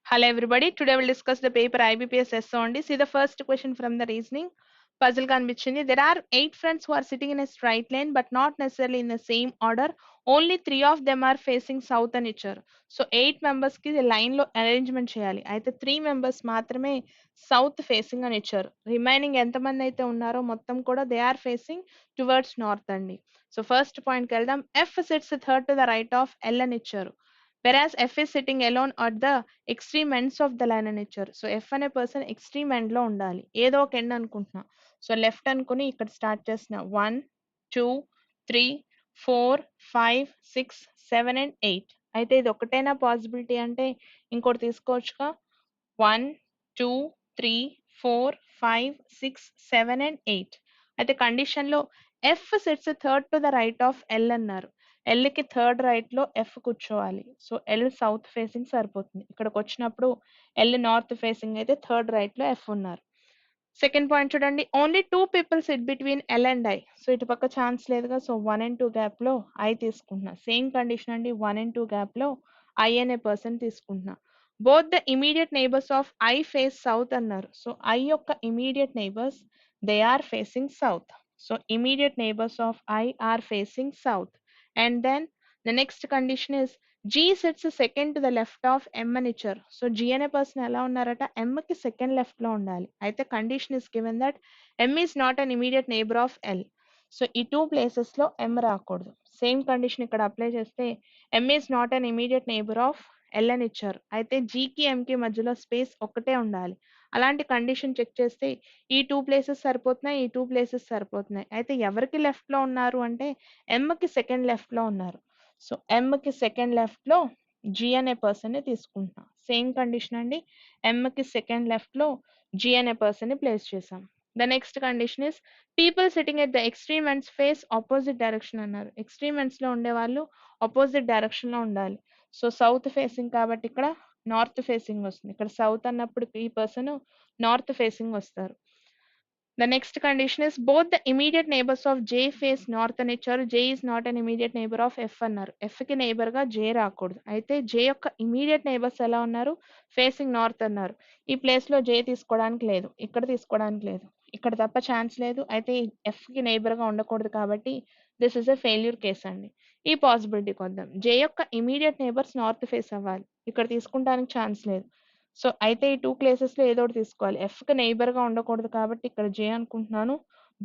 Hello everybody. Today we'll discuss the paper IBPS SO only. See the first question from the reasoning. Puzzle కనిపించింది. There are 8 friends who are sitting in a straight line but not necessarily in the same order. Only 3 of them are facing south అని ఇచ్చారు. So 8 members కి line లో arrangement చేయాలి. అయితే 3 members మాత్రమే south facing అని ఇచ్చారు. రిమైనింగ్ ఎంతమంది అయితే ఉన్నారో మొత్తం కూడా they are facing towards north అండి. సో ఫస్ట్ పాయింట్ కి వెళ్దాం. F sits third to the right of L అని ఇచ్చారు. Whereas F is sitting alone at the extreme ends of the line అని ఇచ్చారు. సో ఎఫ్ అనే పర్సన్ ఎక్స్ట్రీమ్ ఎండ్ లో ఉండాలి. ఏదో ఒక ఎండ్ అనుకుంటున్నా. సో లెఫ్ట్ అనుకుని ఇక్కడ స్టార్ట్ చేసిన 1 2 3 4 5 6 7 అండ్ 8. అయితే ఇది ఒకటేనా పాసిబిలిటీ అంటే ఇంకోటి తీసుకోవచ్చుగా. 1 2 3 4 5 6 7 అండ్ 8. అయితే కండిషన్ లో F sits third to the right of L అన్నారు. ఎల్ కి థర్డ్ రైట్ లో ఎఫ్ కూర్చోవాలి. సో ఎల్ సౌత్ ఫేసింగ్ సరిపోతుంది. ఇక్కడికి వచ్చినప్పుడు ఎల్ నార్త్ ఫేసింగ్ అయితే థర్డ్ రైట్ లో ఎఫ్ ఉన్నారు. సెకండ్ పాయింట్ చూడండి. Only 2 people SIT between L and I. So ఇటు పక్క ఛాన్స్ లేదుగా. సో 1 అండ్ 2 గ్యాప్ లో ఐ తీసుకుంటున్నా. సేమ్ కండిషన్ అండి. 1 అండ్ 2 గ్యాప్ లో ఐ అనే పర్సన్ తీసుకుంటున్నా. Both the immediate neighbours of I face south అన్నారు. సో ఐ యొక్క immediate neighbours they are facing south. So immediate neighbours of I are facing south. And then the next condition is G sits second to the left of M అని ఇచ్చారు. So G అనే person ఎలా ఉన్నారట, M కి second left లో ఉండాలి. అయితే condition is given that M is not an immediate neighbour of L. So ఈ 2 ప్లేసెస్ లో M రాకూడదు. సేమ్ కండిషన్ ఇక్కడ అప్లై చేస్తే M is not an immediate neighbour of L అని ఇచ్చారు. అయితే G కి M కి మధ్యలో స్పేస్ ఒకటే ఉండాలి. అలాంటి కండిషన్ చెక్ చేస్తే ఈ 2 ప్లేసెస్ సరిపోతున్నాయి, ఈ 2 ప్లేసెస్ సరిపోతున్నాయి. అయితే ఎవరికి లెఫ్ట్ లో ఉన్నారు అంటే M కి సెకండ్ లెఫ్ట్ లో ఉన్నారు. సో M కి సెకండ్ లెఫ్ట్ లో G అనే పర్సన్ ని తీసుకుంటున్నాం. సేమ్ కండిషన్ అండి. M కి సెకండ్ లెఫ్ట్ లో G అనే పర్సన్ ని ప్లేస్ చేసాం. The next condition is people sitting at the extreme ends face opposite direction అన్నారు. ఎక్స్ట్రీమ్ ఎండ్స్ లో ఉండే వాళ్ళు ఆపోజిట్ డైరెక్షన్ లో ఉండాలి. సో సౌత్ ఫేసింగ్ కాబట్టి ఇక్కడ నార్త్ ఫేసింగ్ వస్తుంది. ఇక్కడ సౌత్ అన్నప్పుడు ఈ పర్సన్ నార్త్ ఫేసింగ్ వస్తారు. The next condition is both the immediate neighbors of J face north అని ఇచ్చారు. J is not an immediate neighbor of F అన్నారు. F కి neighbor గా J రాకూడదు. అయితే J యొక్క immediate neighbors ఎలా ఉన్నారు, ఫేసింగ్ నార్త్ అన్నారు. ఈ ప్లేస్ లో J తీసుకోవడానికి లేదు, ఇక్కడ తీసుకోవడానికి లేదు, ఇక్కడ తప్ప ఛాన్స్ లేదు. అయితే F కి neighbor గా ఉండకూడదు కాబట్టి this is a failure case అండి. ఈ పాసిబిలిటీకి వద్దాం. J యొక్క ఇమీడియట్ నైబర్స్ నార్త్ ఫేస్ అవ్వాలి. ఇక్కడ తీసుకుంటానికి ఛాన్స్ లేదు. సో అయితే ఈ 2 ప్లేసెస్ లో ఏదో ఒకటి తీసుకోవాలి. F కి నైబర్ గా ఉండకూడదు కాబట్టి ఇక్కడ J అనుకుంటున్నాను.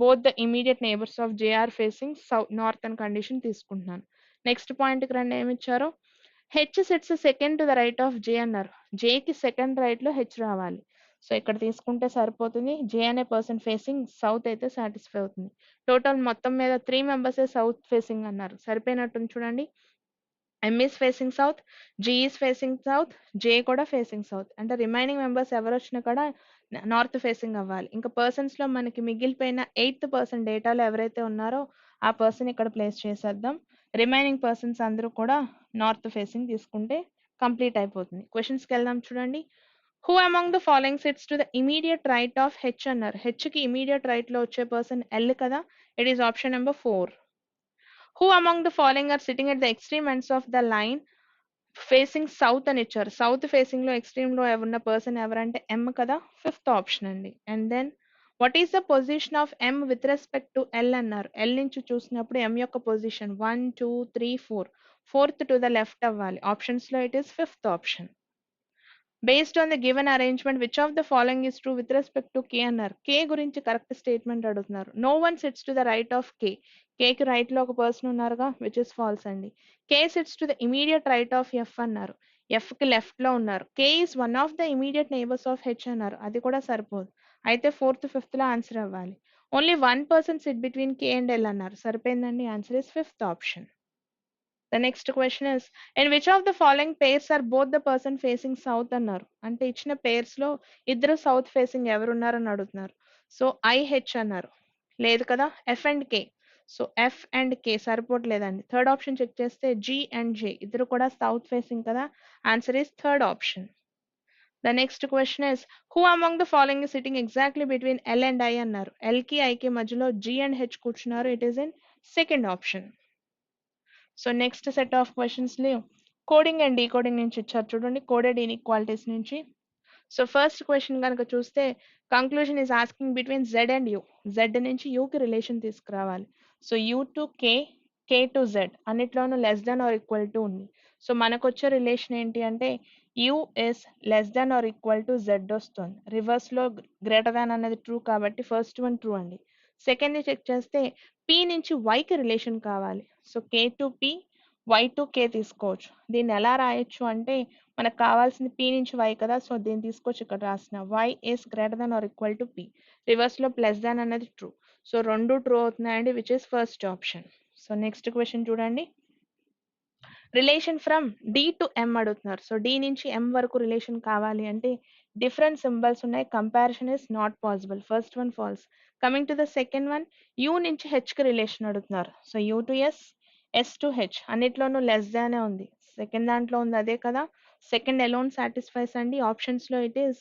Both the immediate neighbours of J are facing north అని కండిషన్ తీసుకుంటున్నాను. నెక్స్ట్ పాయింట్ కి రండి. ఏమి ఇచ్చారు, H sits second to the right of J అన్నారు. J కి సెకండ్ రైట్ లో హెచ్ రావాలి. సో ఇక్కడ తీసుకుంటే సరిపోతుంది. J అనే పర్సన్ ఫేసింగ్ సౌత్ అయితే సాటిస్ఫై అవుతుంది. టోటల్ మొత్తం మీద 3 మెంబర్స్ సౌత్ ఫేసింగ్ అన్నారు. సరిపోయినట్టుంది చూడండి. M is facing south, G is facing south, J కూడా ఫేసింగ్ సౌత్. అంటే రిమైనింగ్ మెంబర్స్ ఎవరు వచ్చినా కూడా నార్త్ ఫేసింగ్ అవ్వాలి. ఇంకా పర్సన్స్ లో మనకి మిగిలిపోయిన 8th పర్సన్ డేటాలో ఎవరైతే ఉన్నారో ఆ పర్సన్ ఇక్కడ ప్లేస్ చేసేద్దాం. రిమైనింగ్ పర్సన్స్ అందరూ కూడా నార్త్ ఫేసింగ్ తీసుకుంటే కంప్లీట్ అయిపోతుంది. క్వశ్చన్స్కి వెళ్దాం చూడండి. Who among the following sits to the immediate right of H అన్నారు. హెచ్ కి ఇమీడియట్ రైట్ లో వచ్చే పర్సన్ ఎల్ కదా. It is option number 4. Who among the following are sitting at the extreme ends of the line facing south అని ఇచ్చారు. South facing లో extreme లో ఉన్న పర్సన్ ఎవరంటే M కదా. 5th ఆప్షన్ అండి. And then what is the position of M with respect to L అన్నారు. L నుంచి చూసినప్పుడు M యొక్క position 1 2 3 4, 4th to the left అవ్వాలి. ఆప్షన్స్ లో it is 5th option. Based on the given arrangement which of the following is true with respect to K అన్నారు. K గురించి correct statement అడుగుతున్నారు. No one sits to the right of K. K కి right లో ఒక person ఉన్నారుగా, which is false అండి. K sits to the immediate right of F అన్నారు. F కి లెఫ్ట్ లో ఉన్నారు. K is one of the immediate neighbours of H అన్నారు. అది కూడా సరిపోదు. అయితే 4th 5th లో ఆన్సర్ అవ్వాలి. Only one person sit between K and L అన్నారు. సరిపోయిందండి. Answer is 5th option. The next question is, in which of the following pairs are both the person facing south అన్నారు. అంటే ఇచ్చిన pairs లో ఇద్దరు south facing ఎవరు ఉన్నారని అడుగుతున్నారు. సో IH అన్నారు. లేదు కదా. F and K. So F and K సరిపోవట్లేదండి. థర్డ్ ఆప్షన్ చెక్ చేస్తే G అండ్ J ఇద్దరు కూడా సౌత్ ఫేసింగ్ కదా. Answer is third option. The next question is, who among the following is sitting exactly between L and I అన్నారు. L కి I కి మధ్యలో G and H కూర్చున్నారు. It is in second option. So next set of questions లో coding and decoding నుంచి ఇచ్చారు చూడండి, coded inequalities నుంచి. సో ఫస్ట్ క్వశ్చన్ కనుక చూస్తే conclusion is asking between Z and U. Z నుంచి యూకి రిలేషన్ తీసుకురావాలి. So U to K, K to Z అన్నిట్లోనూ less than or equal to ఉంది. సో మనకు వచ్చే రిలేషన్ ఏంటి అంటే U is less than or equal to Z వస్తుంది. రివర్స్లో గ్రేటర్ దాన్ అనేది ట్రూ కాబట్టి ఫస్ట్ వన్ ట్రూ అండి. సెకండ్ చెక్ చేస్తే పి నుంచి వైకి రిలేషన్ కావాలి. So K to P, Y to K తీసుకోవచ్చు. దీన్ని ఎలా రాయొచ్చు అంటే మనకు కావాల్సింది పి నుంచి వై కదా, సో దీన్ని తీసుకొచ్చి ఇక్కడ రాసిన Y is greater than or equal to P. రివర్స్లో ప్లస్ దాన్ అనేది ట్రూ. సో రెండు ట్రూ అవుతున్నాయండి, which is first option. So next question చూడండి, relation from D to M అడుగుతున్నారు. సో డి నుంచి ఎం వరకు రిలేషన్ కావాలి అంటే డిఫరెంట్ సింబల్స్ ఉన్నాయి, comparison is not possible. First one false. Coming to the second one, U నుంచి హెచ్కి relation అడుగుతున్నారు. So U to S, S to H అన్నిట్లోనూ లెస్ దానే ఉంది. సెకండ్ దాంట్లో ఉంది అదే కదా, సెకండ్ ఎలోన్ సాటిస్ఫైస్ అండి. ఆప్షన్స్లో it is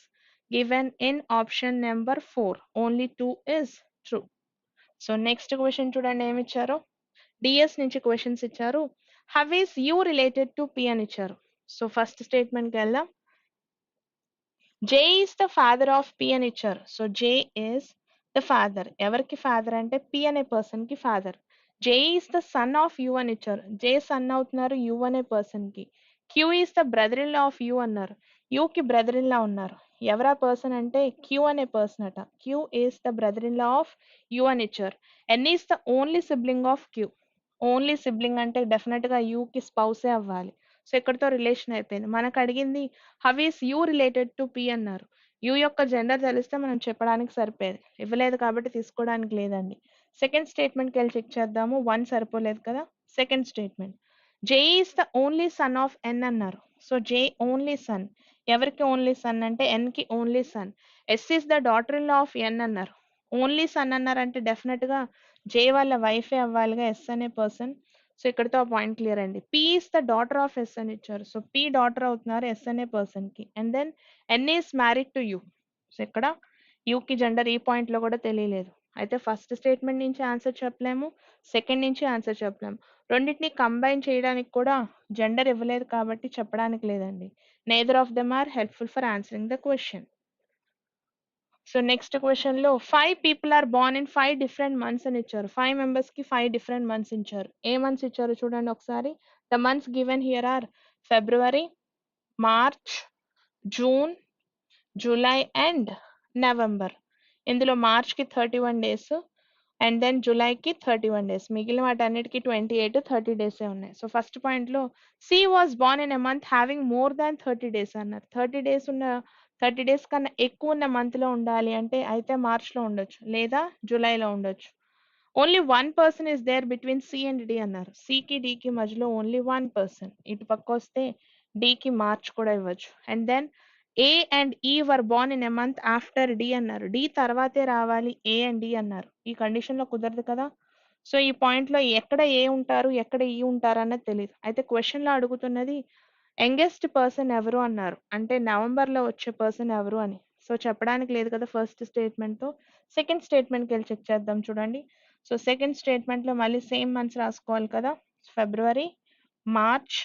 given in option number 4, only 2 is true. So next question చూడండి ఏమి ఇచ్చారో, డిఎస్ నుంచి క్వశ్చన్స్ ఇచ్చారు. How is U related to P అని ఇచ్చారు. సో ఫస్ట్ స్టేట్మెంట్కి వెళ్దాం. J is the father of P అని ఇచ్చారు. So J is the father, ఎవరికి ఫాదర్ అంటే పి అనే పర్సన్ కి father. J is the son of U అని ఇచ్చారు. జే సన్ అవుతున్నారు యూ అనే పర్సన్ కి. Q is the brother in law of U అన్నారు. యూ కి బ్రదర్ ఇన్ లా ఉన్నారు. ఎవరా పర్సన్ అంటే క్యూ అనే పర్సన్ అట. Q is the brother in law of U అని ఇచ్చారు. N is the only sibling of Q. Only sibling అంటే డెఫినెట్ గా యూ కి స్పౌసే అవ్వాలి. సో ఇక్కడతో రిలేషన్ అయిపోయింది. మనకు అడిగింది how is U related to P అన్నారు. యూ యొక్క జెండర్ తెలిస్తే మనం చెప్పడానికి సరిపోయేది, ఇవ్వలేదు కాబట్టి తీసుకోవడానికి లేదండి. సెకండ్ స్టేట్మెంట్కి వెళ్ళి చెక్ చేద్దాము. వన్ సరిపోలేదు కదా. Second statement, J is the only son of N అన్నారు. సో జే ఓన్లీ సన్, ఎవరికి ఓన్లీ సన్ అంటే ఎన్ కి only son. S is the daughter in law of N అన్నారు. ఓన్లీ సన్ అన్నారంటే డెఫినెట్ గా జే వాళ్ళ వైఫే అవ్వాలిగా, ఎస్ అనే పర్సన్. సో ఇక్కడతో ఆ పాయింట్ క్లియర్ అండి. P is the daughter of S అని ఇచ్చారు. సో పి డాటర్ అవుతున్నారు ఎస్ అనే పర్సన్ కి. And then N is married to U. So ఇక్కడ యూకి జెండర్ ఈ పాయింట్ లో కూడా తెలియలేదు. అయితే ఫస్ట్ స్టేట్మెంట్ నుంచి ఆన్సర్ చెప్పలేము, సెకండ్ నుంచి ఆన్సర్ చెప్పలేము. రెండింటిని కంబైన్ చేయడానికి కూడా జెండర్ ఇవ్వలేదు కాబట్టి చెప్పడానికి లేదండి. Neither of them are helpful for answering the question. So next question లో 5 people are born in 5 different months అని ఇచ్చారు. 5 మెంబర్స్ కి 5 డిఫరెంట్ మంత్స్ ఇచ్చారు. ఏ మంత్స్ ఇచ్చారు చూడండి ఒకసారి. The months given here are February, March, June, July and November. ఇందులో March కి 31 డేస్ అండ్ దెన్ జూలైకి 31 డేస్, మిగిలిన వాటన్నిటికి 28, 30 డేసే ఉన్నాయి. సో ఫస్ట్ పాయింట్ లో C was born in a month having more than 30 days అన్నారు. 30 డేస్ ఉన్న 30 డేస్ కన్నా ఎక్కువ ఉన్న మంత్ లో ఉండాలి అంటే అయితే మార్చ్ లో ఉండొచ్చు లేదా జూలైలో ఉండొచ్చు. Only one person is there between C and D అన్నారు. సికి డికి మధ్యలో ఓన్లీ వన్ పర్సన్. ఇటు పక్క వస్తే డికి మార్చ్ కూడా ఇవ్వచ్చు. And then A and E were born in a month after D అన్నారు. డి తర్వాతే రావాలి ఏ అండ్ డి అన్నారు. ఈ కండిషన్ లో కుదరదు కదా. సో ఈ పాయింట్ లో ఎక్కడ ఏ ఉంటారు ఎక్కడ ఈ ఉంటారు అన్నది తెలియదు. అయితే క్వశ్చన్ లో అడుగుతున్నది యంగెస్ట్ పర్సన్ ఎవరు అన్నారు. అంటే నవంబర్ లో వచ్చే పర్సన్ ఎవరు అని. సో చెప్పడానికి లేదు కదా ఫస్ట్ స్టేట్మెంట్ తో. సెకండ్ స్టేట్మెంట్కి వెళ్ళి చెక్ చేద్దాం చూడండి. సో సెకండ్ స్టేట్మెంట్ లో మళ్ళీ సేమ్ మంత్స్ రాసుకోవాలి కదా. February, March,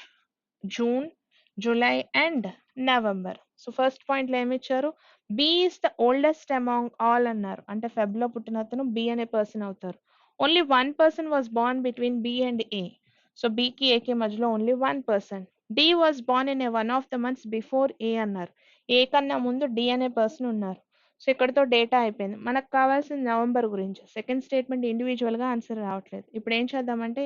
June, July and November. So first point లో ఏమి ఇచ్చారు, B is the oldest among all అన్నారు. అంటే ఫెబ్ లో పుట్టిన అతను బి అనే పర్సన్ అవుతారు. Only one person was born between B and A. So బికి ఏకి మధ్యలో only one person. D was born in a one of the months before A అన్నారు. ఏ కన్నా ముందు డి అనే పర్సన్ ఉన్నారు. సో ఇక్కడతో డేటా అయిపోయింది. మనకు కావాల్సింది నవంబర్ గురించి. సెకండ్ స్టేట్మెంట్ ఇండివిజువల్ గా ఆన్సర్ రావట్లేదు. ఇప్పుడు ఏం చేద్దామంటే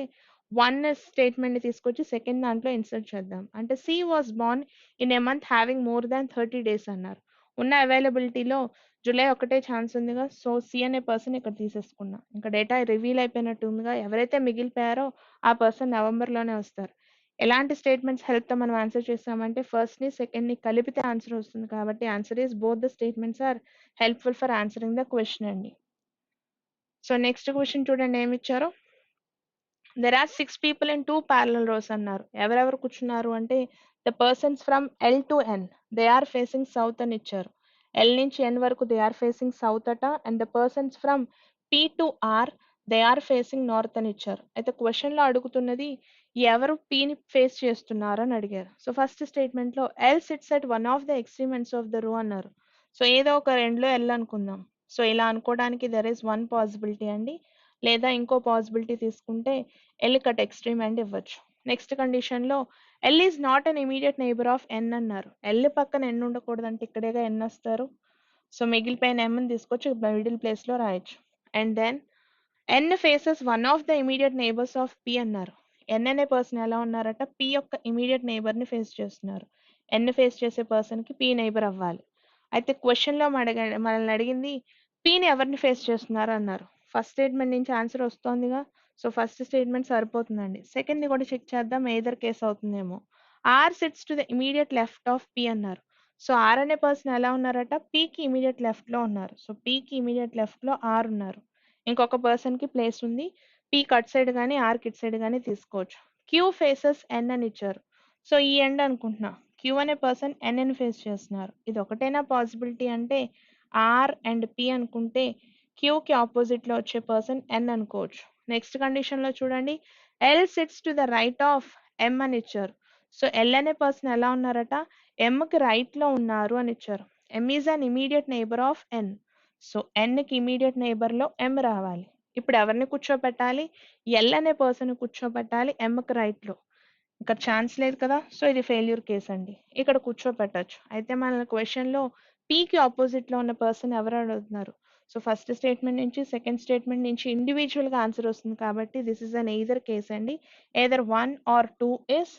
వన్ స్టేట్మెంట్ ని తీసుకొచ్చి సెకండ్ దాంట్లో ఇన్సర్ట్ చేద్దాం. అంటే C was born in a month having more than 30 days అన్నారు. ఉన్న అవైలబిలిటీలో జూలై ఒకటే ఛాన్స్ ఉందిగా. సో సి అనే పర్సన్ ఇక్కడ తీసేసుకున్నా. ఇంకా డేటా రివీల్ అయిపోయినట్టు ఉందిగా. ఎవరైతే మిగిలిపోయారో ఆ పర్సన్ నవంబర్ లోనే వస్తారు. ఎలాంటి స్టేట్మెంట్స్ హెల్ప్ తో మనం ఆన్సర్ చేస్తామంటే ఫస్ట్ ని సెకండ్ ని కలిపితే ఆన్సర్ వస్తుంది కాబట్టి answer is both the statements are helpful for answering the question అండి. సో నెక్స్ట్ క్వశ్చన్ చూడండి ఏమి ఇచ్చారో. There are 6 people in 2 parallel rows అన్నారు. ఎవరెవరు కూర్చున్నారు అంటే the persons from L to N they are facing south అని ఇచ్చారు. ఎల్ నుంచి ఎన్ వరకు దే ఆర్ ఫేసింగ్ సౌత్ అట. And the persons from P to R they are facing north అని ఇచ్చారు. అయితే క్వశ్చన్ లో అడుగుతున్నది ఎవరు పీని ఫేస్ చేస్తున్నారు అని అడిగారు. సో ఫస్ట్ స్టేట్మెంట్లో L sits at one of the extreme ends of the row అన్నారు. సో ఏదో ఒక రెండులో ఎల్ అనుకుందాం. సో ఇలా అనుకోవడానికి దెర్ ఇస్ వన్ పాసిబిలిటీ అండి. లేదా ఇంకో పాసిబిలిటీ తీసుకుంటే ఎల్ కట్ ఎక్స్ట్రీమ్ ఎండ్ ఇవ్వచ్చు. నెక్స్ట్ కండిషన్లో L is not an immediate neighbour of N అన్నారు. ఎల్ పక్కన ఎన్ ఉండకూడదంటే ఇక్కడేగా ఎన్ వస్తారు. సో మిగిలిపోయిన ఎంని తీసుకొచ్చి మిడిల్ ప్లేస్లో రాయొచ్చు. And then N faces one of the immediate neighbours of P అన్నారు. ఎన్ అనే పర్సన్ ఎలా ఉన్నారట, పి యొక్క ఇమీడియట్ నైబర్ని ఫేస్ చేస్తున్నారు. ఎన్ ఫేస్ చేసే పర్సన్కి పి నైబర్ అవ్వాలి. అయితే క్వశ్చన్లో మనల్ని అడిగింది పిని ఎవరిని ఫేస్ చేస్తున్నారు అన్నారు. ఫస్ట్ స్టేట్మెంట్ నుంచి ఆన్సర్ వస్తోందిగా. సో ఫస్ట్ స్టేట్మెంట్ సరిపోతుందండి. సెకండ్ని కూడా చెక్ చేద్దాం, ఏదర్ కేస్ అవుతుందేమో. R sits to the immediate left of P అన్నారు. సో ఆర్ అనే పర్సన్ ఎలా ఉన్నారట, పీకి ఇమీడియట్ లెఫ్ట్లో ఉన్నారు. సో పీకి ఇమీడియట్ లెఫ్ట్లో ఆర్ ఉన్నారు. ఇంకొక పర్సన్కి ప్లేస్ ఉంది. పీ కట్ సైడ్ కానీ ఆర్ కిట్ సైడ్ కానీ తీసుకోవచ్చు. క్యూ ఫేసెస్ ఎన్ అని ఇచ్చారు. సో ఈ ఎండ్ అనుకుంటున్నా, క్యూ అనే పర్సన్ ఎన్ ఫేస్ చేస్తున్నారు. ఇది ఒకటేనా పాసిబిలిటీ అంటే ఆర్ అండ్ పి అనుకుంటే క్యూకి ఆపోజిట్లో వచ్చే పర్సన్ ఎన్ అనుకోవచ్చు. నెక్స్ట్ కండిషన్లో చూడండి, L sits to the right of M అని ఇచ్చారు. సో ఎల్ అనే పర్సన్ ఎలా ఉన్నారట, ఎంకి రైట్లో ఉన్నారు అని ఇచ్చారు. M is an immediate neighbour of N. So ఎన్కి ఇమీడియట్ నైబర్లో ఎం రావాలి. ఇప్పుడు ఎవరిని కూర్చోబెట్టాలి, ఎల్ అనే పర్సన్ కూర్చోబెట్టాలి ఎంకి రైట్లో. ఇక్కడ ఛాన్స్ లేదు కదా. సో ఇది ఫెయిల్యూర్ కేస్ అండి. ఇక్కడ కూర్చోబెట్టచ్చు. అయితే మన క్వశ్చన్లో పీకి ఆపోజిట్లో ఉన్న పర్సన్ ఎవరు అడుగుతున్నారు. సో ఫస్ట్ స్టేట్మెంట్ నుంచి సెకండ్ స్టేట్మెంట్ నుంచి ఇండివిజువల్గా ఆన్సర్ వస్తుంది కాబట్టి this is an either case అండి. Either 1 or 2 is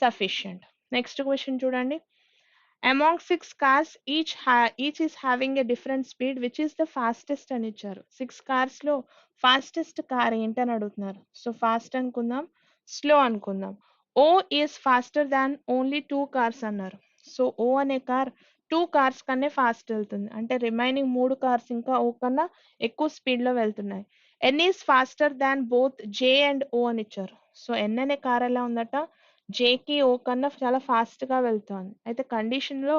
sufficient. Next question చూడండి, among 6 cars, each is having a different speed. Which is the fastest అని ఇచ్చారు. 6 cars లో ఫాస్టెస్ట్ కార్ ఏంటని అడుగుతున్నారు. సో ఫాస్ట్ అనుకుందాం, స్లో అనుకుందాం. O is faster than only 2 cars అన్నారు. సో ఓ అనే కార్ 2 cars కన్నా ఫాస్ట్ వెళ్తుంది. అంటే రిమైనింగ్ 3 cars ఇంకా ఓ కన్నా ఎక్కువ స్పీడ్లో వెళ్తున్నాయి. N is faster than both J and O అని ఇచ్చారు. సో ఎన్ అనే కార్ ఎలా ఉందట, జేకి ఓ కన్నా చాలా ఫాస్ట్గా వెళ్తోంది. అయితే కండిషన్లో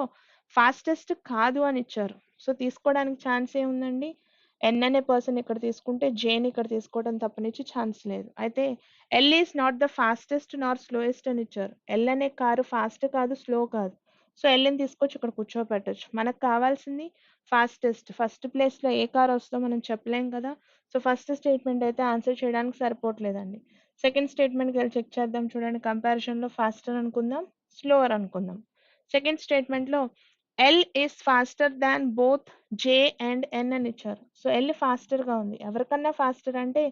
ఫాస్టెస్ట్ కాదు అని ఇచ్చారు. సో తీసుకోవడానికి ఛాన్స్ ఏముందండి, ఎన్ అనే పర్సన్ ఇక్కడ తీసుకుంటే జేని ఇక్కడ తీసుకోవడం తప్పనిచ్చి ఛాన్స్ లేదు. అయితే L is not the fastest Nar slowest అని ఇచ్చారు. ఎల్ అనే కారు ఫాస్ట్ కాదు, స్లో కాదు. సో ఎల్ని తీసుకొచ్చి ఇక్కడ కూర్చోపెట్టచ్చు. మనకు కావాల్సింది ఫాస్టెస్ట్. ఫస్ట్ ప్లేస్లో ఏ కార్ వస్తుందో మనం చెప్పలేం కదా. సో ఫస్ట్ స్టేట్మెంట్ అయితే ఆన్సర్ చేయడానికి సరిపోవట్లేదండి. సెకండ్ స్టేట్మెంట్కి వెళ్ళి చెక్ చేద్దాం. చూడండి, కంపారిజన్లో ఫాస్టర్ అనుకుందాం, స్లోవర్ అనుకుందాం. సెకండ్ స్టేట్మెంట్లో L is faster than both J and N అని ఇచ్చారు. సో ఎల్ ఫాస్టర్గా ఉంది. ఎవరికన్నా ఫాస్టర్ అంటే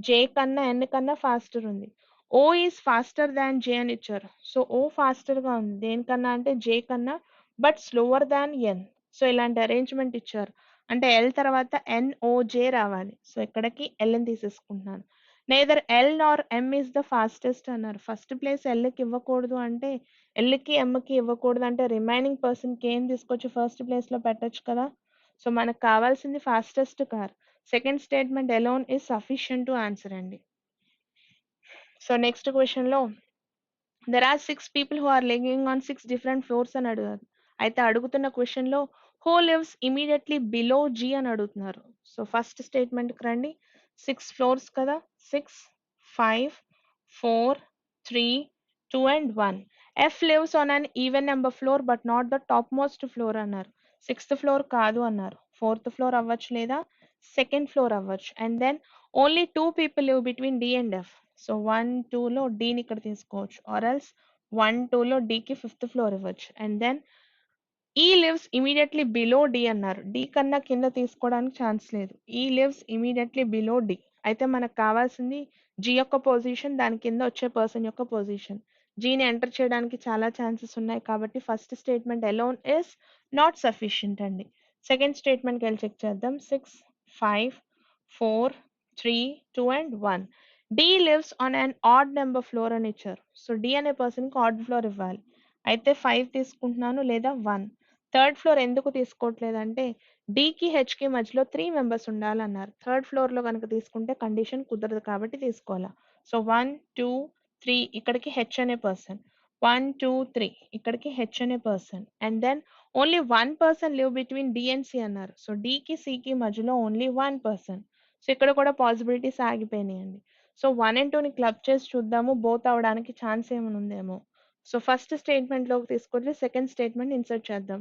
జే కన్నా ఎన్ కన్నా ఫాస్టర్ ఉంది. ఓ ఈస్ ఫాస్టర్ దాన్ జే అని ఇచ్చారు. సో ఓ ఫాస్టర్గా ఉంది. దేనికన్నా అంటే జే కన్నా, but slower than N. So ఇలాంటి అరేంజ్మెంట్ ఇచ్చారు. అంటే ఎల్ తర్వాత ఎన్ఓజే రావాలి. సో ఇక్కడికి ఎల్ని తీసేసుకుంటున్నాను. Neither L Nar M is the fastest అన్నారు. ఫస్ట్ ప్లేస్ ఎల్కి ఇవ్వకూడదు అంటే, ఎల్కి ఎంకి ఇవ్వకూడదు అంటే రిమైనింగ్ పర్సన్కి ఏం తీసుకొచ్చి ఫస్ట్ ప్లేస్లో పెట్టచ్చు కదా. సో మనకు కావాల్సింది fastest car. Second statement alone is sufficient to answer అండి. సో నెక్స్ట్ క్వశ్చన్లో there are 6 people who are living on 6 different floors అని అడిగారు. అయితే అడుగుతున్న క్వశ్చన్లో who lives immediately below G అని అడుగుతున్నారు. సో ఫస్ట్ స్టేట్మెంట్కి రండి. 6 floors కదా, 6, 5, 4, 3, 2 and 1. F lives on an even number floor but not the top most floor అన్నారు. 6th ఫ్లోర్ కాదు అన్నారు. 4th ఫ్లోర్ అవ్వచ్చు లేదా 2nd ఫ్లోర్ అవ్వచ్చు. And then only 2 people live between D and F. So 1, 2లో డీని ఇక్కడ తీసుకోవచ్చు. ఆర్ ఎల్స్ 1, 2లో డీకి 5th ఫ్లోర్ ఇవ్వచ్చు. And then E lives immediately below D అన్నారు. డి కన్నా కింద తీసుకోవడానికి ఛాన్స్ లేదు. ఈ లివ్స్ ఇమీడియట్లీ బిలో డి. అయితే మనకు కావాల్సింది జి యొక్క పొజిషన్, దాని కింద వచ్చే పర్సన్ యొక్క పొజిషన్. జీని ఎంటర్ చేయడానికి చాలా ఛాన్సెస్ ఉన్నాయి కాబట్టి first statement alone is not sufficient అండి. సెకండ్ స్టేట్మెంట్కి వెళ్ళి చెక్ చేద్దాం. 6, 5, 4, 3, 2 and 1. D lives on an odd number floor అని ఇచ్చారు. సో డి అనే పర్సన్కి ఆడ్ ఫ్లోర్ ఇవ్వాలి. అయితే 5 తీసుకుంటున్నాను లేదా 1. థర్డ్ ఫ్లోర్ ఎందుకు తీసుకోవట్లేదంటే డీకి హెచ్కి మధ్యలో 3 మెంబర్స్ ఉండాలన్నారు. థర్డ్ ఫ్లోర్లో కనుక తీసుకుంటే కండిషన్ కుదరదు కాబట్టి తీసుకోవాలా. సో 1, 2, 3 ఇక్కడికి హెచ్ అనే పర్సన్, 1, 2, 3 ఇక్కడికి హెచ్ అనే person. And then only 1 person live between D and C అన్నారు. సో డీకి సికి మధ్యలో ఓన్లీ 1 పర్సన్. సో ఇక్కడ కూడా పాసిబిలిటీస్ ఆగిపోయినాయండి. సో 1 అండ్ 2ని క్లబ్ చేసి చూద్దాము బోత్ అవ్వడానికి ఛాన్స్ ఏమైనా ఉందేమో. సో ఫస్ట్ స్టేట్మెంట్లోకి తీసుకొచ్చి సెకండ్ స్టేట్మెంట్ ఇన్సర్ట్ చేద్దాం.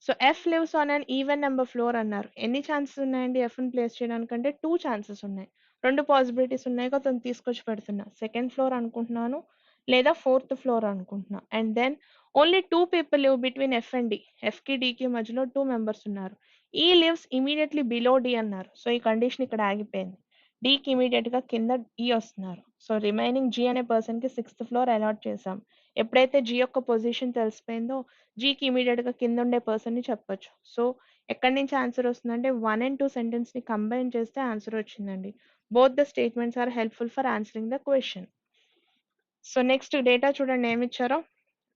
So F lives on an even number floor అన్నారు. ఎన్ని ఛాన్సెస్ ఉన్నాయండి ఎఫ్ని ప్లేస్ చేయడానికంటే 2 ఛాన్సెస్ ఉన్నాయి. 2 పాసిబిలిటీస్ ఉన్నాయి కదా తీసుకొచ్చి పెడుతున్నా. సెకండ్ ఫ్లోర్ అనుకుంటున్నాను లేదా ఫోర్త్ ఫ్లోర్ అనుకుంటున్నా. And then only 2 people live between F and D. ఎఫ్కి డికి మధ్యలో 2 మెంబర్స్ ఉన్నారు. E lives immediately below D అన్నారు. సో ఈ కండిషన్ ఇక్కడ ఆగిపోయింది. డీకి ఇమీడియట్గా కింద ఈ వస్తున్నారు. సో రిమైనింగ్ జీ అనే పర్సన్కి 6th ఫ్లోర్ అలాట్ చేసాం. ఎప్పుడైతే జీ యొక్క పొజిషన్ తెలిసిపోయిందో జీకి ఇమీడియట్గా కింద ఉండే పర్సన్ని చెప్పొచ్చు. సో ఎక్కడి నుంచి ఆన్సర్ వస్తుందంటే 1 అండ్ 2 సెంటెన్స్ని కంబైన్ చేస్తే ఆన్సర్ వచ్చిందండి. Both the statements are helpful for answering the question. So next data చూడండి ఏమి ఇచ్చారో.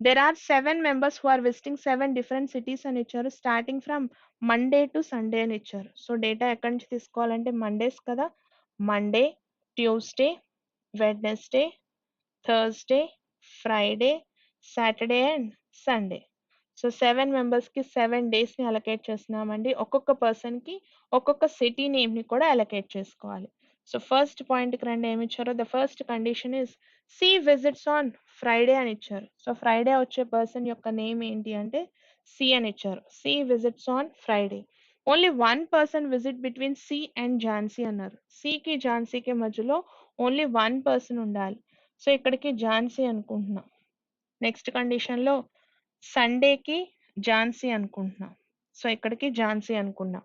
There are 7 members who are visiting 7 different cities అని ఇచ్చారు. Starting from Monday to Sunday అని ఇచ్చారు. సో డేటా ఎక్కడి నుంచి తీసుకోవాలంటే మండేస్ కదా, Monday, Tuesday, Wednesday, Thursday, Friday, Saturday and Sunday. So 7 మెంబర్స్కి 7 డేస్ని అలొకేట్ చేస్తున్నామండి. ఒక్కొక్క పర్సన్కి ఒక్కొక్క సిటీ నేమ్ని కూడా అలొకేట్ చేసుకోవాలి. సో ఫస్ట్ పాయింట్కి రండి ఏమి ఇచ్చారో. The first condition is C visits on Friday అని ఇచ్చారు. సో ఫ్రైడే వచ్చే పర్సన్ యొక్క నేమ్ ఏంటి అంటే సి అని ఇచ్చారు. C visits on Friday. Only 1 person visit between C and Jhansi అన్నారు. సికి ఝాన్సీకి మధ్యలో ఓన్లీ 1 పర్సన్ ఉండాలి. సో ఇక్కడికి ఝాన్సీ అనుకుంటున్నాం. నెక్స్ట్ కండిషన్లో సండేకి ఝాన్సీ అనుకుంటున్నాం. సో ఇక్కడికి ఝాన్సీ అనుకున్నాం.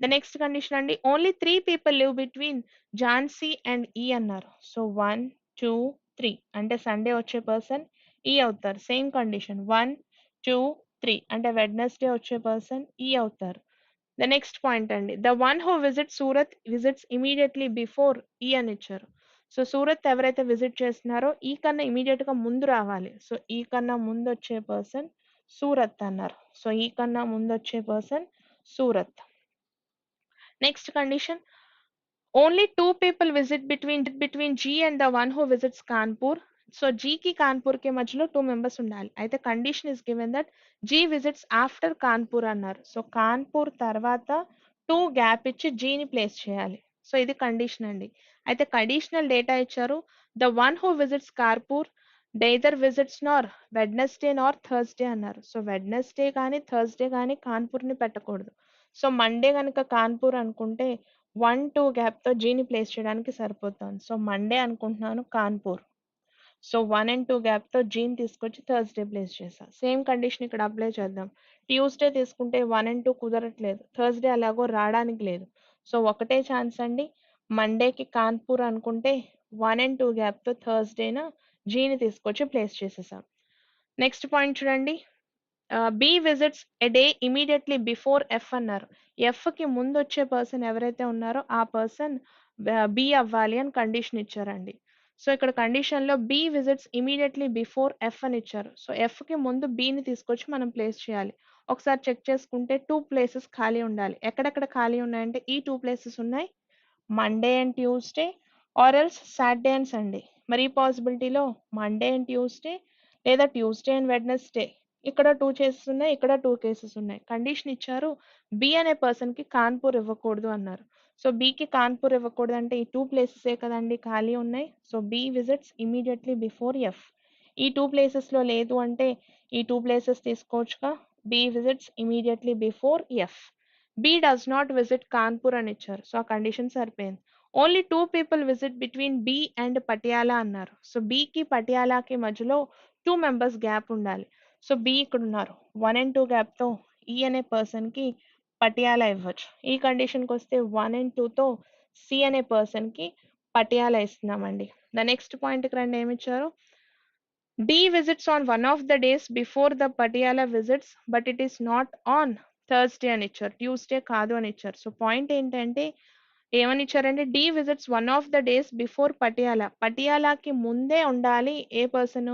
ద నెక్స్ట్ కండిషన్ అండి only 3 people live between Jhansi and ఈ అన్నారు. సో 1, 2, 3 అంటే సండే వచ్చే పర్సన్ ఈ అవుతారు. సేమ్ కండిషన్ 1, 2, 3 అంటే వెడ్నెస్డే వచ్చే పర్సన్ ఈ అవుతారు. ద నెక్స్ట్ పాయింట్ అండి the one who visit Surat visits immediately before ఈ అని ఇచ్చారు. సో సూరత్ ఎవరైతే విజిట్ చేస్తున్నారో ఈ కన్నా ఇమీడియట్ గా ముందు రావాలి. సో ఈ కన్నా ముందు వచ్చే పర్సన్ సూరత్ అన్నారు. సో ఈ కన్నా ముందు వచ్చే person Surat. Next condition only 2 people visit between G and the one who visits Kanpur. So జీకి కాన్పూర్కి మధ్యలో 2 మెంబర్స్ ఉండాలి. అయితే condition is given that G visits after Kanpur అన్నారు. సో కాన్పూర్ తర్వాత 2 గ్యాప్ ఇచ్చి జీని ప్లేస్ చేయాలి. సో ఇది కండిషన్ అండి. అయితే కండిషనల్ డేటా ఇచ్చారు. The one who visits Kanpur neither visits nor Wednesday nor Thursday అన్నారు. సో వెడ్నెస్డే కానీ థర్స్డే కానీ కాన్పూర్ని పెట్టకూడదు. సో మండే కనుక కాన్పూర్ అనుకుంటే 1, 2 గ్యాప్తో జీని ప్లేస్ చేయడానికి సరిపోతుంది. సో మండే అనుకుంటున్నాను కాన్పూర్. సో 1 అండ్ 2 గ్యాప్తో జీని తీసుకొచ్చి థర్స్డే ప్లేస్ చేసా. సేమ్ కండిషన్ ఇక్కడ అప్లై చేద్దాం. ట్యూస్డే తీసుకుంటే 1 అండ్ 2 కుదరట్లేదు. థర్స్డే అలాగో రావడానికి లేదు. సో ఒకటే ఛాన్స్ అండి. మండేకి కాన్పూర్ అనుకుంటే 1 అండ్ 2 గ్యాప్తో థర్స్డేన జీని తీసుకొచ్చి ప్లేస్ చేసేసాం. నెక్స్ట్ పాయింట్ చూడండి. B visits a day immediately before F అన్నారు. ఎఫ్కి ముందు వచ్చే పర్సన్ ఎవరైతే ఉన్నారో ఆ పర్సన్ బి అవ్వాలి అని కండిషన్ ఇచ్చారండి. సో ఇక్కడ కండిషన్లో B visits immediately before F అని ఇచ్చారు. సో ఎఫ్కి ముందు బిని తీసుకొచ్చి మనం ప్లేస్ చేయాలి. ఒకసారి చెక్ చేసుకుంటే 2 ప్లేసెస్ ఖాళీ ఉండాలి. ఎక్కడెక్కడ ఖాళీ ఉన్నాయంటే ఈ 2 ప్లేసెస్ ఉన్నాయి. Monday and Tuesday or else Saturday and Sunday. మరి ఈ పాసిబిలిటీలో మండే అండ్ ట్యూస్డే లేదా ట్యూస్డే అండ్ వెడ్నెస్డే. ఇక్కడ 2 కేసెస్ ఉన్నాయి, ఇక్కడ 2 కేసెస్ ఉన్నాయి. కండిషన్ ఇచ్చారు బి అనే పర్సన్కి కాన్పూర్ ఇవ్వకూడదు అన్నారు. సో బికి కాన్పూర్ ఇవ్వకూడదు అంటే ఈ 2 ప్లేసెసే కదండి ఖాళీ ఉన్నాయి. So B visits immediately before F. ఈ 2 ప్లేసెస్లో లేదు అంటే ఈ 2 ప్లేసెస్ తీసుకోవచ్చుగా. B visits immediately before F. B does not visit Kanpur అని ఇచ్చారు. సో ఆ కండిషన్ సరిపోయింది. Only 2 people visit between B and Patiala అన్నారు. సో బికి పటియాలాకి మధ్యలో 2 మెంబర్స్ గ్యాప్ ఉండాలి. సో బి ఇక్కడ ఉన్నారు. 1 అండ్ 2 గ్యాప్తో ఈ అనే పర్సన్కి పటియాలా ఇవ్వచ్చు. ఈ కండిషన్కి వస్తే 1 అండ్ 2తో సి అనే పర్సన్కి పటియాలా ఇస్తున్నామండి. ద నెక్స్ట్ పాయింట్కి రండి ఏమి ఇచ్చారు. D visits on one of the days before the Patiala visits but it is not on Thursday అని ఇచ్చారు. ట్యూస్డే కాదు అని ఇచ్చారు. సో పాయింట్ ఏంటంటే ఏమని ఇచ్చారంటే D visits one of the days before Patiala. పటియాలాకి ముందే ఉండాలి ఏ పర్సన్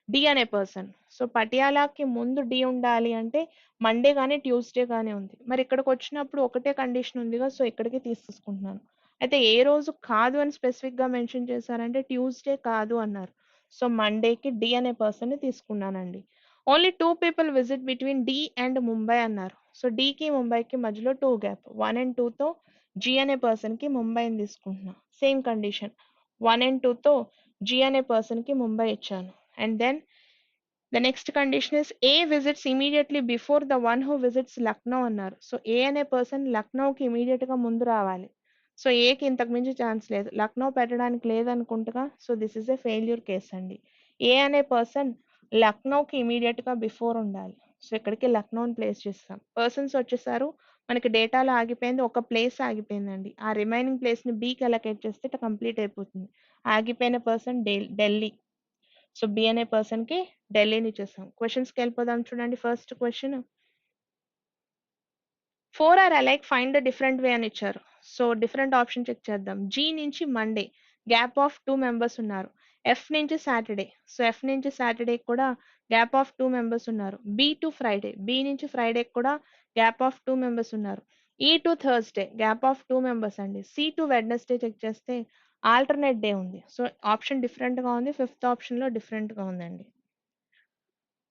డి అనే పర్సన్. సో పటియాలాకి ముందు డి ఉండాలి అంటే మండే కానీ ట్యూస్డే కానీ ఉంది. మరి ఇక్కడికి వచ్చినప్పుడు ఒకటే కండిషన్ ఉందిగా. సో ఇక్కడికి తీసుకుంటున్నాను. అయితే ఏ రోజు కాదు అని స్పెసిఫిక్గా మెన్షన్ చేశారంటే ట్యూస్డే కాదు అన్నారు. సో మండేకి డి అనే పర్సన్ని తీసుకున్నానండి. Only 2 people visit between D and Mumbai అన్నారు. సో డికి ముంబైకి మధ్యలో 2 గ్యాప్. 1 అండ్ 2తో జీ అనే పర్సన్కి ముంబైని తీసుకుంటున్నా. సేమ్ కండిషన్ 1 and 2తో జీ అనే పర్సన్కి ముంబై ఇచ్చాను. And then the next condition is A visits immediately before the one who visits Lucknow అన్నారు. సో ఏ అనే పర్సన్ లక్నోకి ఇమీడియట్గా ముందు రావాలి. సో ఏకి ఇంతకు మించి ఛాన్స్ లేదు, లక్నో పెట్టడానికి లేదనుకుంటుగా. So this is a failure case అండి. ఏ అనే పర్సన్ లక్నోకి ఇమీడియట్గా బిఫోర్ ఉండాలి. సో ఇక్కడికి లక్నోని ప్లేస్ చేస్తాం. పర్సన్స్ వచ్చేసారు, మనకి డేటాలో ఆగిపోయింది, ఒక ప్లేస్ ఆగిపోయిందండి. ఆ రిమైనింగ్ ప్లేస్ని బీకి అలొకేట్ చేస్తే ఇట్లా కంప్లీట్ అయిపోతుంది. ఆగిపోయిన పర్సన్ ఢిల్లీ. సో బి అనే పర్సన్కి ఢిల్లీని ఇచ్చేస్తాం. క్వశ్చన్స్కి వెళ్ళిపోదాం చూడండి. First question 4 or alike find the different way అని ఇచ్చారు. సో డిఫరెంట్ ఆప్షన్ చెక్ చేద్దాం. జీ నుంచి మండే గ్యాప్ ఆఫ్ 2 మెంబర్స్ ఉన్నారు. ఎఫ్ నుంచి సాటర్డే, సో ఎఫ్ నుంచి సాటర్డే కూడా గ్యాప్ ఆఫ్ 2 మెంబర్స్ ఉన్నారు. బి టు ఫ్రైడే, బి నుంచి ఫ్రైడే కూడా గ్యాప్ ఆఫ్ 2 మెంబర్స్ ఉన్నారు. E to Thursday gap of 2 members అండి. సి టు వెడ్నెస్డే చెక్ చేస్తే ఆల్టర్నేట్ డే ఉంది. సో ఆప్షన్ డిఫరెంట్గా ఉంది, ఫిఫ్త్ ఆప్షన్లో డిఫరెంట్గా ఉందండి.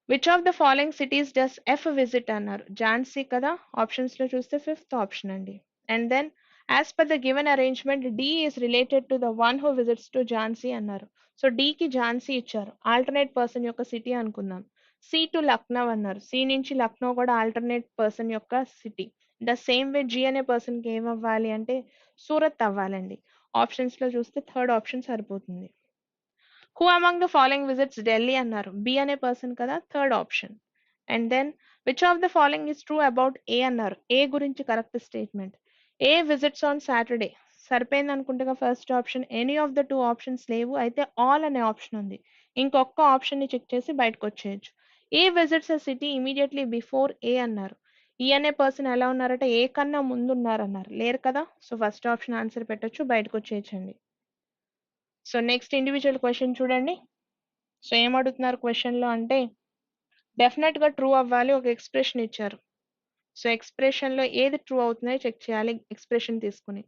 Which of the following cities does F visit అన్నారు. ఝాన్సీ కదా, ఆప్షన్స్ లో చూస్తే ఫిఫ్త్ ఆప్షన్ అండి. And then as per the given arrangement D is related to the one who visits to Jhansi అన్నారు. సో కి ఝాన్సీ ఇచ్చారు, ఆల్టర్నేట్ పర్సన్ యొక్క సిటీ అనుకుందాం. సి టు లక్నో అన్నారు. సి నుంచి లక్నో కూడా ఆల్టర్నేట్ పర్సన్ యొక్క city. The same way G అనే పర్సన్ కి ఏం అవ్వాలి అంటే సూరత్ అవ్వాలండి. ఆప్షన్స్ లో చూస్తే థర్డ్ ఆప్షన్ సరిపోతుంది. Who among the following visits Delhi అన్నారు. బి అనే పర్సన్ కదా, third option. And then which of the following is true about A అన్నారు. ఏ గురించి correct statement. A visits on Saturday సరిపోయింది అనుకుంటగా first option. Any of the two options లేవు, అయితే all అనే ఆప్షన్ ఉంది. ఇంకొక ఆప్షన్ ని చెక్ చేసి బయటకు వచ్చేయచ్చు. ఏ visits a city immediately before A అన్నారు. ఈ అనే పర్సన్ ఎలా ఉన్నారంటే ఏ కన్నా ముందు ఉన్నారన్నారు, లేరు కదా. సో ఫస్ట్ ఆప్షన్ ఆన్సర్ పెట్టొచ్చు, బయటకు వచ్చేయచ్చండి. సో నెక్స్ట్ ఇండివిజువల్ క్వశ్చన్ చూడండి. సో ఏం అడుగుతున్నారు క్వశ్చన్ లో అంటే డెఫినెట్ గా ట్రూ అవ్వాలి, ఒక ఎక్స్ప్రెషన్ ఇచ్చారు. సో ఎక్స్ప్రెషన్ లో ఏది ట్రూ అవుతుందో చెక్ చేయాలి ఎక్స్ప్రెషన్ తీసుకుని.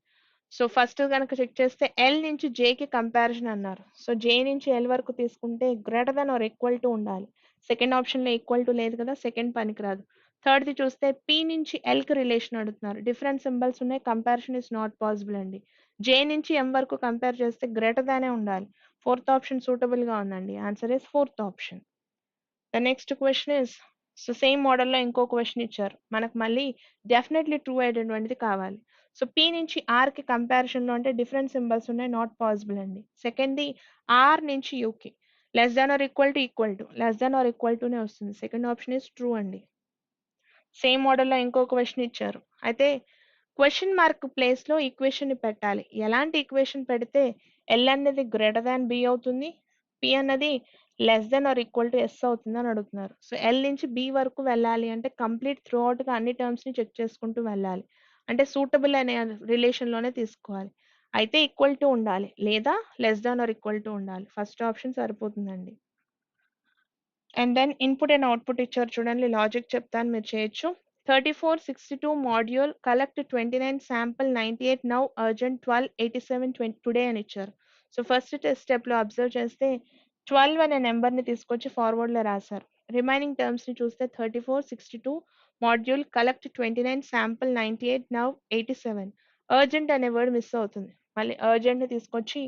సో ఫస్ట్ కనుక చెక్ చేస్తే ఎల్ నుంచి జేకి కంపారిజన్ అన్నారు. సో జే నుంచి ఎల్ వరకు తీసుకుంటే greater than or equal to ఉండాలి. సెకండ్ ఆప్షన్ లో ఈక్వల్ టు లేదు కదా, సెకండ్ పనికిరాదు. థర్డ్ ది చూస్తే పి నుంచి ఎల్ కి రిలేషన్ అడుగుతున్నారు. డిఫరెంట్ సింబల్స్ ఉన్నాయి, కంపారిజన్ ఇస్ నాట్ పాసిబుల్ అండి. జే నుంచి ఎం వరకు కంపేర్ చేస్తే గ్రేటర్ దానే ఉండాలి. ఫోర్త్ ఆప్షన్ సూటబుల్ గా ఉందండి. Answer is fourth option. The next question is, so same మోడల్లో ఇంకో క్వశ్చన్ ఇచ్చారు. మనకు మళ్ళీ డెఫినెట్లీ ట్రూ అయ్యేటటువంటిది కావాలి. సో పి నుంచి ఆర్ కి కంపారిజన్ లో అంటే డిఫరెంట్ సింబల్స్ ఉన్నాయి, నాట్ పాసిబుల్ అండి. సెకండ్ ది ఆర్ నుంచి యూకి less than or equal to less than or equal టునే వస్తుంది. సెకండ్ ఆప్షన్ ఇస్ ట్రూ అండి. సేమ్ మోడల్లో ఇంకో క్వశ్చన్ ఇచ్చారు. అయితే క్వశ్చన్ మార్క్ ప్లేస్ లో ఈక్వేషన్ ని పెట్టాలి. ఎలాంటి ఈక్వేషన్ పెడితే ఎల్ అనేది గ్రేటర్ దాన్ బి అవుతుంది, పి అన్నది less than or equal to S అవుతుంది అని అడుగుతున్నారు. సో ఎల్ నుంచి బి వరకు వెళ్ళాలి అంటే కంప్లీట్ త్రూ అవుట్ గా అన్ని టర్మ్స్ ని చెక్ చేసుకుంటూ వెళ్ళాలి. అంటే సూటబుల్ అనే రిలేషన్ లోనే తీసుకోవాలి. అయితే ఈక్వల్ టు ఉండాలి లేదా less than or equal to ఉండాలి. ఫస్ట్ ఆప్షన్ సరిపోతుందండి. And then input and output ఇచ్చారు చూడండి. లాజిక్ చెప్తాను, మీరు చేయొచ్చు. 3462 module collect 29 sample 98 now urgent 1287 today అని ఇచ్చారు. సో ఫస్ట్ స్టెప్ లో అబ్జర్వ్ చేస్తే 12 అనే నెంబర్ ని తీసుకొచ్చి ఫార్వర్డ్ లో రాశారు. రిమైనింగ్ టర్మ్స్ ని చూస్తే 3462 module collect 29 sample 98 now 87. Urgent అనే వర్డ్ మిస్ అవుతుంది. మళ్ళీ అర్జెంట్ ని తీసుకొచ్చి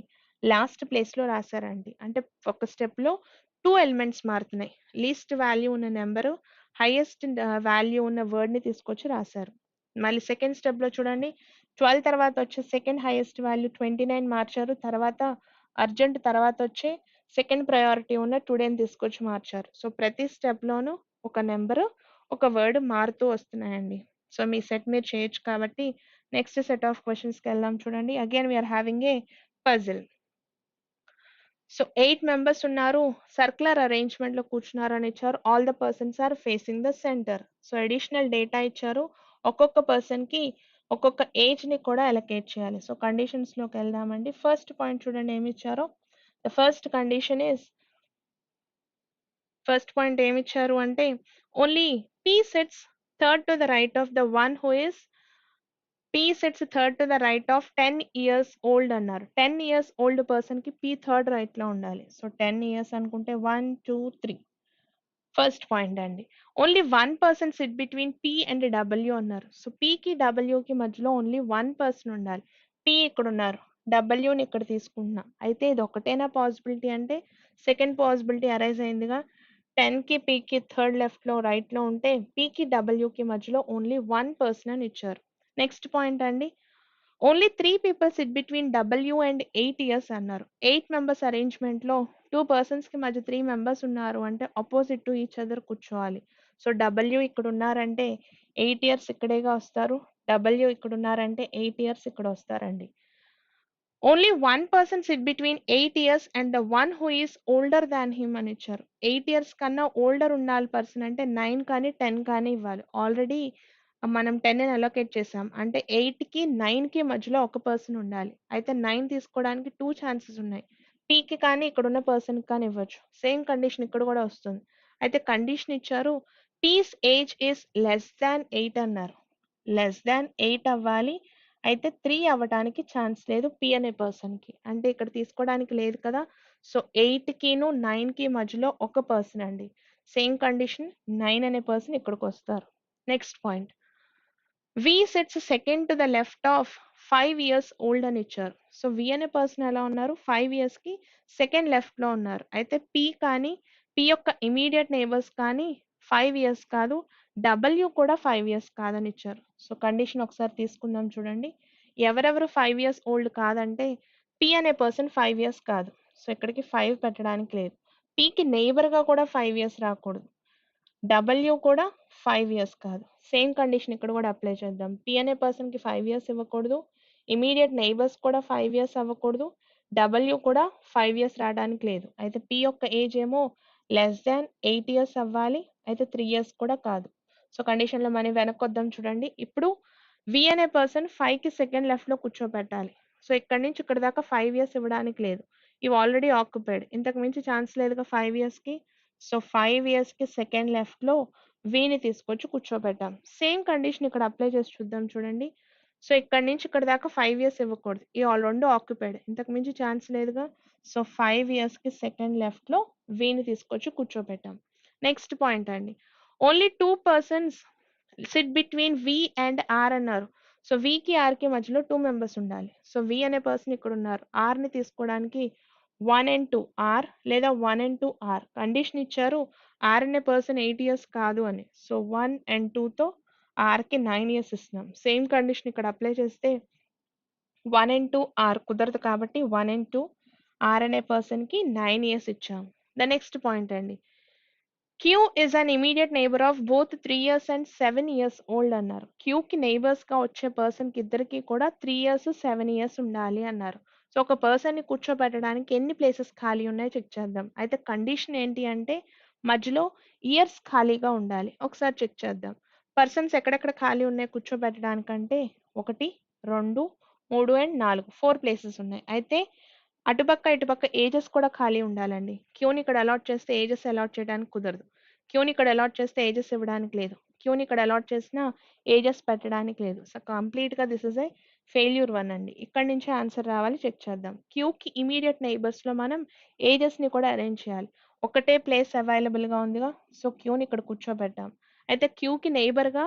లాస్ట్ ప్లేస్ లో రాశారండి. అంటే ఒక స్టెప్ లో 2 ఎలిమెంట్స్ మారుతున్నాయి. లీస్ట్ వాల్యూ ఉన్న నెంబరు, హైయెస్ట్ వాల్యూ ఉన్న వర్డ్ ని తీసుకొచ్చి రాశారు. మళ్ళీ సెకండ్ స్టెప్ లో చూడండి, 12 తర్వాత వచ్చే సెకండ్ హైయెస్ట్ వాల్యూ 29 మార్చారు. తర్వాత అర్జెంట్ తర్వాత వచ్చే సెకండ్ ప్రయారిటీ ఉన్న టుడేని తీసుకొచ్చి మార్చారు. సో ప్రతి స్టెప్ లోనూ ఒక నెంబరు, ఒక వర్డ్ మారుతూ వస్తున్నాయండి. సో మీ సెట్ మీరు చేయొచ్చు కాబట్టి నెక్స్ట్ సెట్ ఆఫ్ క్వశ్చన్స్ కి వెళ్దాం చూడండి. Again we are having a puzzle. So 8 members ఉన్నారు, సర్క్యులర్ అరేంజ్మెంట్ లో కూర్చున్నారు అని ఇచ్చారు. All the persons are facing the centre. So additional data ఇచ్చారు. ఒక్కొక్క పర్సన్ కి ఒక్కొక్క ఏజ్ ని కూడా అలొకేట్ చేయాలి. సో కండిషన్స్ లోకి వెళ్దామండి. ఫస్ట్ పాయింట్ చూడండి ఏమి ఇచ్చారో. The first condition is, first point ఏమి ఇచ్చారు అంటే only P sets third to the right of the one who is P sets third to the right of 10 years old అన్నారు. 10 years old person కి P third right లో ఉండాలి. So 10 years అనుకుంటే 1 2 3 first point అండి. Only one person sit between P and W అన్నారు. So P కి W కి మధ్యలో ఓన్లీ వన్ పర్సన్ ఉండాలి. పీ ఇక్కడ ఉన్నారు, డబ్ల్యూని ఇక్కడ తీసుకుంటున్నా. అయితే ఇది ఒకటేనా పాసిబిలిటీ అంటే సెకండ్ పాసిబిలిటీ అరైజ్ అయిందిగా. 10కి పీకి థర్డ్ లెఫ్ట్లో రైట్లో ఉంటే పీకి డబ్ల్యూకి మధ్యలో ఓన్లీ 1 పర్సన్ అని ఇచ్చారు. నెక్స్ట్ పాయింట్ అండి, only 3 people SIT between W and 8 years అన్నారు. 8 మెంబర్స్ అరేంజ్మెంట్లో 2 పర్సన్స్కి మధ్య 3 మెంబర్స్ ఉన్నారు అంటే ఆపోజిట్ టు ఈచ్ అదర్ కూర్చోవాలి. సో డబ్ల్యూ ఇక్కడ ఉన్నారంటే 8 ఇయర్స్ ఇక్కడేగా వస్తారు, డబ్ల్యూ ఇక్కడ ఉన్నారంటే 8 ఇయర్స్ ఇక్కడ వస్తారండి. Only 1 person sit between 8 years and the one who is older than him అని ఇచ్చారు. 8 ఇయర్స్ కన్నా ఓల్డర్ ఉండాలి పర్సన్ అంటే 9 కానీ 10 కానీ ఇవ్వాలి. ఆల్రెడీ మనం 10 అని అలొకేట్ చేసాం అంటే 8కి 9కి మధ్యలో ఒక పర్సన్ ఉండాలి. అయితే 9 తీసుకోవడానికి 2 ఛాన్సెస్ ఉన్నాయి. పీకి కానీ ఇక్కడ ఉన్న పర్సన్కి కానీ ఇవ్వచ్చు. సేమ్ కండిషన్ ఇక్కడ కూడా వస్తుంది. అయితే కండిషన్ ఇచ్చారు, P's age is less than 8 అన్నారు. లెస్ దాన్ 8 అవ్వాలి. అయితే 3 అవ్వటానికి ఛాన్స్ లేదు పి అనే పర్సన్కి. అంటే ఇక్కడ తీసుకోవడానికి లేదు కదా. సో 8కిను 9కి మధ్యలో ఒక పర్సన్ అండి. సేమ్ కండిషన్ 9 అనే పర్సన్ ఇక్కడికి వస్తారు. Next point, V sits second to the left of 5 years old అని ఇచ్చారు. సో వి అనే పర్సన్ ఎలా ఉన్నారు, 5 ఇయర్స్కి సెకండ్ లెఫ్ట్లో ఉన్నారు. అయితే పి కానీ పి యొక్క ఇమీడియట్ నేబర్స్ కానీ 5 ఇయర్స్ కాదు, డబ్ల్యూ కూడా 5 ఇయర్స్ కాదని ఇచ్చారు. సో కండిషన్ ఒకసారి తీసుకుందాం చూడండి. ఎవరెవరు 5 ఇయర్స్ ఓల్డ్ కాదంటే పి అనే పర్సన్ 5 ఇయర్స్ కాదు. సో ఇక్కడికి 5 పెట్టడానికి లేదు. పికి నేబర్గా కూడా 5 ఇయర్స్ రాకూడదు. డబ్ల్యూ కూడా 5 ఇయర్స్ కాదు. సేమ్ కండిషన్ ఇక్కడ కూడా అప్లై చేద్దాం. పి అనే పర్సన్కి 5 ఇయర్స్ ఇవ్వకూడదు, ఇమీడియట్ నైబర్స్ కూడా 5 ఇయర్స్ అవ్వకూడదు, డబ్ల్యూ కూడా 5 ఇయర్స్ రావడానికి లేదు. అయితే పి యొక్క ఏజ్ ఏమో లెస్ దాన్ 8 ఇయర్స్ అవ్వాలి. అయితే 3 ఇయర్స్ కూడా కాదు. సో కండిషన్లో మనం వెనక్కి వద్దాం చూడండి. ఇప్పుడు వి అనే పర్సన్ 5కి సెకండ్ లెఫ్ట్లో కూర్చోబెట్టాలి. సో ఇక్కడ నుంచి ఇక్కడ దాకా 5 ఇయర్స్ ఇవ్వడానికి లేదు. ఇవి ఆల్రెడీ ఆక్యుపైడ్, ఇంతకు మించి ఛాన్స్ లేదుగా 5 ఇయర్స్కి. సో 5 ఇయర్స్కి సెకండ్ లెఫ్ట్లో వీని తీసుకొచ్చి కూర్చోబెట్టాం. సేమ్ కండిషన్ ఇక్కడ అప్లై చేసి చూద్దాం చూడండి. సో ఇక్కడ నుంచి ఇక్కడ దాకా 5 ఇయర్స్ ఇవ్వకూడదు, ఈ రెండు ఆక్యుపైడ్, ఇంతకు మించి ఛాన్స్ లేదుగా. సో 5 ఇయర్స్కి సెకండ్ లెఫ్ట్లో వీని తీసుకొచ్చి కూర్చోబెట్టాం. నెక్స్ట్ పాయింట్ అండి, only 2 persons sit between V and R అన్నారు. సో వికి ఆర్కి మధ్యలో 2 మెంబర్స్ ఉండాలి. సో వి అనే పర్సన్ ఇక్కడ ఉన్నారు. ఆర్ని తీసుకోవడానికి 1 and 2 ఆర్ లేదా 1 and 2 ఆర్. కండిషన్ ఇచ్చారు ఆర్ అనే పర్సన్ 8 ఇయర్స్ కాదు అని. సో 1 and 2తో ఆర్కి 9 ఇయర్స్ ఇస్తున్నాం. సేమ్ కండిషన్ ఇక్కడ అప్లై చేస్తే 1 and 2 ఆర్ కుదరదు కాబట్టి 1 and 2 ఆర్ అనే పర్సన్కి 9 ఇయర్స్ ఇచ్చాం. ద నెక్స్ట్ పాయింట్ అండి, Q is an immediate neighbour of both 3 years and 7 years old అన్నారు. క్యూకి నైబర్స్గా వచ్చే పర్సన్కి ఇద్దరికి కూడా 3 ఇయర్స్ 7 ఇయర్స్ ఉండాలి అన్నారు. సో ఒక పర్సన్ని కూర్చోబెట్టడానికి ఎన్ని ప్లేసెస్ ఖాళీ ఉన్నాయో చెక్ చేద్దాం. అయితే కండిషన్ ఏంటి అంటే మధ్యలో ఇయర్స్ ఖాళీగా ఉండాలి. ఒకసారి చెక్ చేద్దాం. పర్సన్స్ ఎక్కడెక్కడ ఖాళీ ఉన్నాయి కూర్చోబెట్టడానికంటే 1, 2, 3 అండ్ 4 4 ప్లేసెస్ ఉన్నాయి. అయితే అటుపక్క ఇటుపక్క ఏజెస్ కూడా ఖాళీ ఉండాలండి. క్యూని ఇక్కడ అలాట్ చేస్తే ఏజెస్ అలాట్ చేయడానికి కుదరదు. క్యూని ఇక్కడ అలాట్ చేస్తే ఏజెస్ ఇవ్వడానికి లేదు. క్యూని ఇక్కడ అలాట్ చేసినా ఏజెస్ పెట్టడానికి లేదు. సో కంప్లీట్గా దిస్ ఇస్ ఏ ఫెయిల్యూర్ 1 అండి. ఇక్కడ నుంచి ఆన్సర్ రావాలి, చెక్ చేద్దాం. క్యూకి ఇమీడియట్ నైబర్స్లో మనం ఏజెస్ని కూడా అరేంజ్ చేయాలి. ఒకటే ప్లేస్ అవైలబుల్గా ఉందిగా, సో క్యూని ఇక్కడ కూర్చోబెట్టాం. అయితే క్యూకి నైబర్గా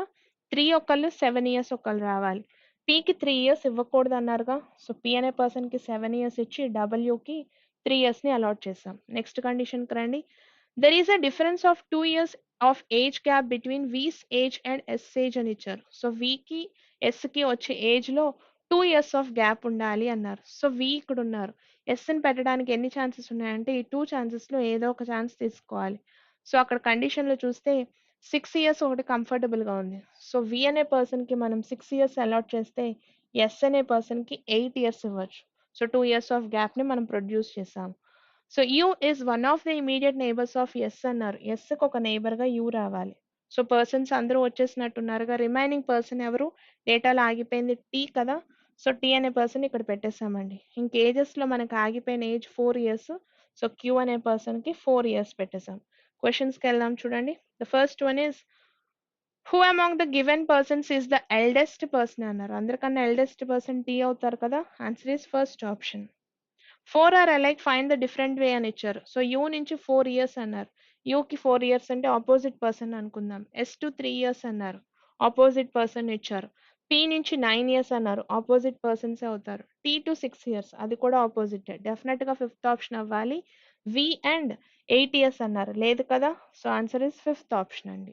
3 ఒకళ్ళు 7 ఇయర్స్ ఒకళ్ళు రావాలి. పీకి 3 ఇయర్స్ ఇవ్వకూడదు అన్నారుగా. సో పి అనే పర్సన్కి 7 ఇయర్స్ ఇచ్చి డబ్ల్యూకి 3 ఇయర్స్ని అలాట్ చేసాం. నెక్స్ట్ కండిషన్కి రండి. There is a difference of 2 years of age gap between V's age and S age అని ఇచ్చారు. సో వికి ఎస్కి వచ్చే ఏజ్లో 2 ఇయర్స్ ఆఫ్ గ్యాప్ ఉండాలి అన్నారు. సో వి ఇక్కడ ఉన్నారు. ఎస్ని పెట్టడానికి ఎన్ని ఛాన్సెస్ ఉన్నాయంటే ఈ 2 ఛాన్సెస్లో ఏదో ఒక ఛాన్స్ తీసుకోవాలి. సో అక్కడ కండిషన్లో చూస్తే 6 ఇయర్స్ ఒకటి కంఫర్టబుల్గా ఉంది. సో వి అనే పర్సన్కి మనం 6 ఇయర్స్ అలాట్ చేస్తే ఎస్ అనే పర్సన్కి 8 ఇయర్స్ ఇవ్వచ్చు. సో 2 ఇయర్స్ ఆఫ్ గ్యాప్ని మనం ప్రొడ్యూస్ చేసాం. So U is one of the immediate neighbours of S అన్నారు. ఎస్కి ఒక నైబర్గా యూ రావాలి. సో పర్సన్స్ అందరూ వచ్చేసినట్టున్నారుగా. రిమైనింగ్ పర్సన్ ఎవరు, డేటాలో ఆగిపోయింది టీ కదా. సో టీ అనే పర్సన్ ఇక్కడ పెట్టేసామండి. ఇంక ఏజెస్లో మనకు ఆగిపోయిన ఏజ్ 4 ఇయర్స్. సో క్యూ అనే పర్సన్కి 4 ఇయర్స్ పెట్టేసాం. క్వశ్చన్స్కి వెళ్దాం చూడండి. The first one is who among the given persons is the eldest person అన్నారు. అందరికన్నా ఎల్డెస్ట్ పర్సన్ టీ అవుతారు కదా. Answer is first option. 4 or alike find the different way అని ఇచ్చారు. సో యూ నుంచి 4 ఇయర్స్ అన్నారు. యూకి 4 ఇయర్స్ అంటే ఆపోజిట్ పర్సన్ అనుకుందాం. ఎస్ టు 3 ఇయర్స్ అన్నారు. ఆపోజిట్ పర్సన్ ఇచ్చారు. పి నుంచి 9 ఇయర్స్ అన్నారు, ఆపోజిట్ పర్సన్స్ అవుతారు. టీ టు 6 ఇయర్స్, అది కూడా ఆపోజిట్. డెఫినెట్ గా ఫిఫ్త్ ఆప్షన్ అవ్వాలి. వి అండ్ 8 ఇయర్స్ అన్నారు, లేదు కదా. So answer is fifth option అండి.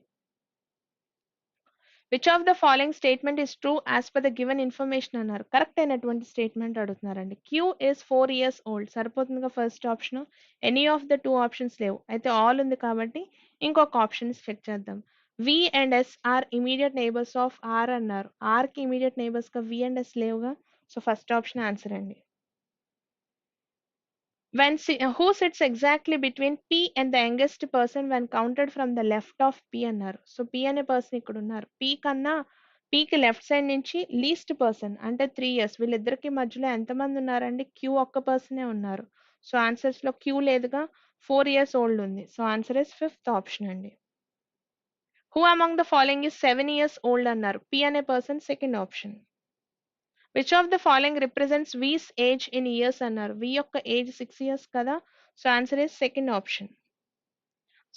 Which of the following statement is true as per the given information అన్నారు. కరెక్ట్ అయినటువంటి స్టేట్మెంట్ అడుగుతున్నారండి. క్యూ ఇస్ 4 ఇయర్స్ ఓల్డ్, సరిపోతుందిగా first option. Any of the two options లేవు, అయితే ఆల్ ఉంది కాబట్టి ఇంకొక ఆప్షన్ చెక్ చేద్దాం. V and S are immediate neighbours of R అన్నారు. ఆర్ కి ఇమీడియట్ నైబర్స్ గా వి అండ్ ఎస్ లేవుగా, సో ఫస్ట్ ఆప్షన్ ఆన్సర్ అండి. Who sits exactly between P and the youngest person when counted from the left of P అన్నారు. So P అనే person ఇక్కడ ఉన్నారు. P కన్నా P కి లెఫ్ట్ సైడ్ నుంచి లీస్ట్ పర్సన్ అంటే 3 ఇయర్స్, వీళ్ళిద్దరికి మధ్యలో ఎంతమంది ఉన్నారండి? Q ఒక్క పర్సనే ఉన్నారు. సో ఆన్సర్స్ లో Q లేదుగా, 4 ఇయర్స్ ఓల్డ్ ఉంది. So answer is fifth option అండి. Who among the following is 7 years old అన్నారు. P అనే person second option. Which of the following represents V's age in years అన్నారు. V యొక్క age 6 years కదా, so answer is second option.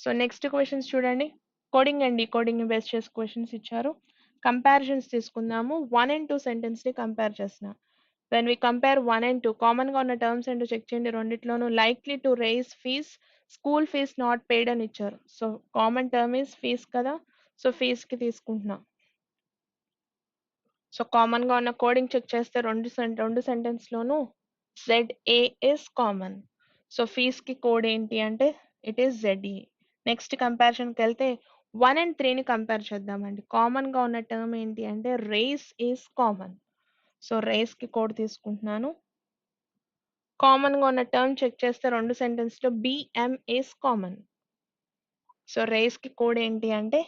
So next questions చూడండి. Coding అండి, coding base చేసి questions ఇచ్చారు. Comparisons తీసుకుందాము. 1 and 2 సెంటెన్స్ ని కంపేర్ చేసిన. When we compare 1 and 2, common గా ఉన్న టర్మ్స్ ఏంటో చెక్ చేయండి. రెండిట్లోనూ likely to rise fees, school fees not paid అని ఇచ్చారు. So common term is fees కదా, సో ఫీజ్ కి తీసుకుంటున్నాం. సో కామన్ గా ఉన్న కోడింగ్ చెక్ చేస్తే రెండు సెంటెన్స్ లోను ZA is common. So fees కి కోడ్ ఏంటి అంటే ఇట్ ఈస్ ZE. నెక్స్ట్ కంపారిజన్కి వెళ్తే 1 and 3 ని కంపేర్ చేద్దామండి. కామన్ గా ఉన్న టర్మ్ ఏంటి అంటే race is common. So race కి కోడ్ తీసుకుంటున్నాను. కామన్ గా ఉన్న టర్మ్ చెక్ చేస్తే రెండు సెంటెన్స్ లో BM is common. So race కి కోడ్ ఏంటి అంటే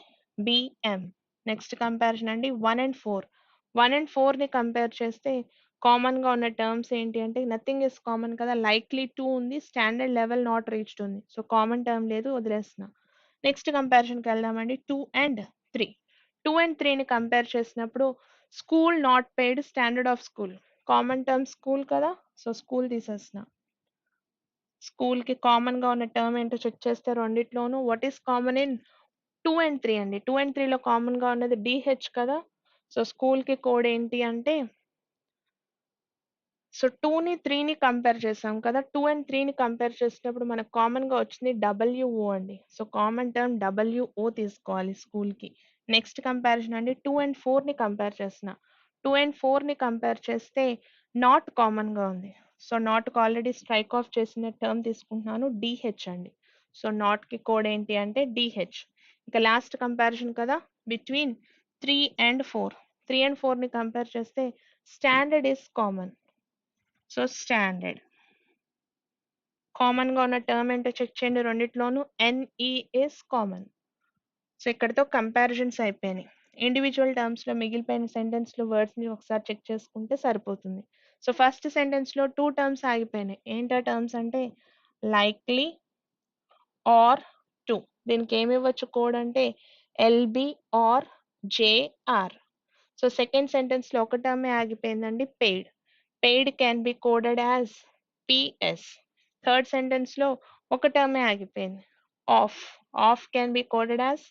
BM. నెక్స్ట్ కంపారిజన్ అండి 1 and 4. 1 and 4 ని కంపేర్ చేస్తే కామన్ గా ఉన్న టర్మ్స్ ఏంటి అంటే నథింగ్ ఇస్ కామన్ కదా, లైక్లీ 2 ఉంది, స్టాండర్డ్ లెవెల్ నాట్ రీచ్డ్ ఉంది. సో కామన్ టర్మ్ లేదు, వదిలేస్తున్నా. నెక్స్ట్ కంపారిజన్కి వెళ్దామండి. 2 and 3. 2 and 3 ని కంపేర్ చేసినప్పుడు school not paid, standard of school, common term school కదా, సో స్కూల్ తీసేస్తున్నా. స్కూల్ కి కామన్ గా ఉన్న టర్మ్ ఏంటో చెక్ చేస్తే రెండిట్లోనూ what is common in 2 and 3 అండి. 2 and 3 లో కామన్ గా ఉన్నది DH కదా, సో స్కూల్ కి కోడ్ ఏంటి అంటే, సో 2 ని 3 ని కంపేర్ చేసాం కదా, 2 and 3 ని కంపేర్ చేసినప్పుడు మనకు కామన్ గా వచ్చింది WO అండి. సో కామన్ టర్మ్ WO తీసుకోవాలి స్కూల్ కి. నెక్స్ట్ కంపారిజన్ అండి 2 and 4 ని కంపేర్ చేసిన. 2 and 4 ని కంపేర్ చేస్తే నాట్ కామన్ గా ఉంది. సో నాట్ కి ఆల్రెడీ స్ట్రైక్ ఆఫ్ చేసిన టర్మ్ తీసుకుంటున్నాను DH అండి. సో నాట్ కి కోడ్ ఏంటి అంటే DH. ఇక లాస్ట్ కంపారిజన్ కదా బిట్వీన్ 3 and 4. 3 and 4 ని కంపేర్ చేస్తే standard is common. So standard. Common గా ఉన్న టర్మ్ ఏంటో చెక్ చేయండి. రెండిట్లోనూ NE ఇస్ కామన్. సో ఇక్కడతో కంపారిజన్స్ అయిపోయినాయి. ఇండివిజువల్ టర్మ్స్ లో మిగిలిపోయిన సెంటెన్స్ లో వర్డ్స్ ని ఒకసారి చెక్ చేసుకుంటే సరిపోతుంది. సో ఫస్ట్ సెంటెన్స్ లో 2 టర్మ్స్ ఆగిపోయినాయి. ఏంటా టర్మ్స్ అంటే లైక్లీ ఆర్ 2. దీనికి ఏమి ఇవ్వచ్చు కోడ్ అంటే LB or JR. So second sentence లో ఒక టర్మే ఆగిపోయిందండి, paid. Paid can be coded as PS. Third sentence లో ఒక టర్మే ఆగిపోయింది, off. Off can be coded as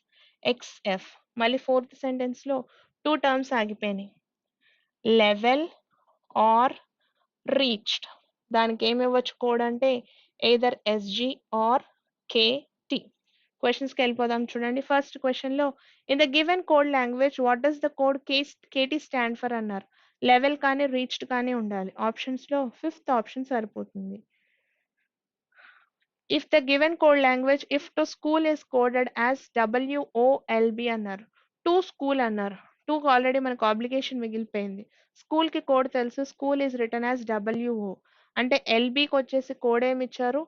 XF. మళ్ళీ ఫోర్త్ సెంటెన్స్ లో 2 టర్మ్స్ ఆగిపోయినాయి, లెవెల్ ఆర్ రీచ్డ్. దానికి ఏమి ఇవ్వచ్చు కోడ్ అంటే ఎయిదర్ SG ఆర్ KT. క్వశ్చన్స్కి వెళ్ళిపోదాం చూడండి. ఫస్ట్ క్వశ్చన్ లో in the given code language what does the code KT stand for అన్నారు. లెవెల్ కానీ రీచ్డ్ కానీ ఉండాలి. ఆప్షన్స్ లో ఫిఫ్త్ ఆప్షన్ సరిపోతుంది. If the given code language if to school is coded as WOLB అన్నారు. To school అన్నారు. Two already మనకు obligation మిగిలిపోయింది. స్కూల్ కి కోడ్ తెలుసు, school is return as WO. అంటే LBకి వచ్చేసి కోడ్ ఏమి ఇచ్చారు,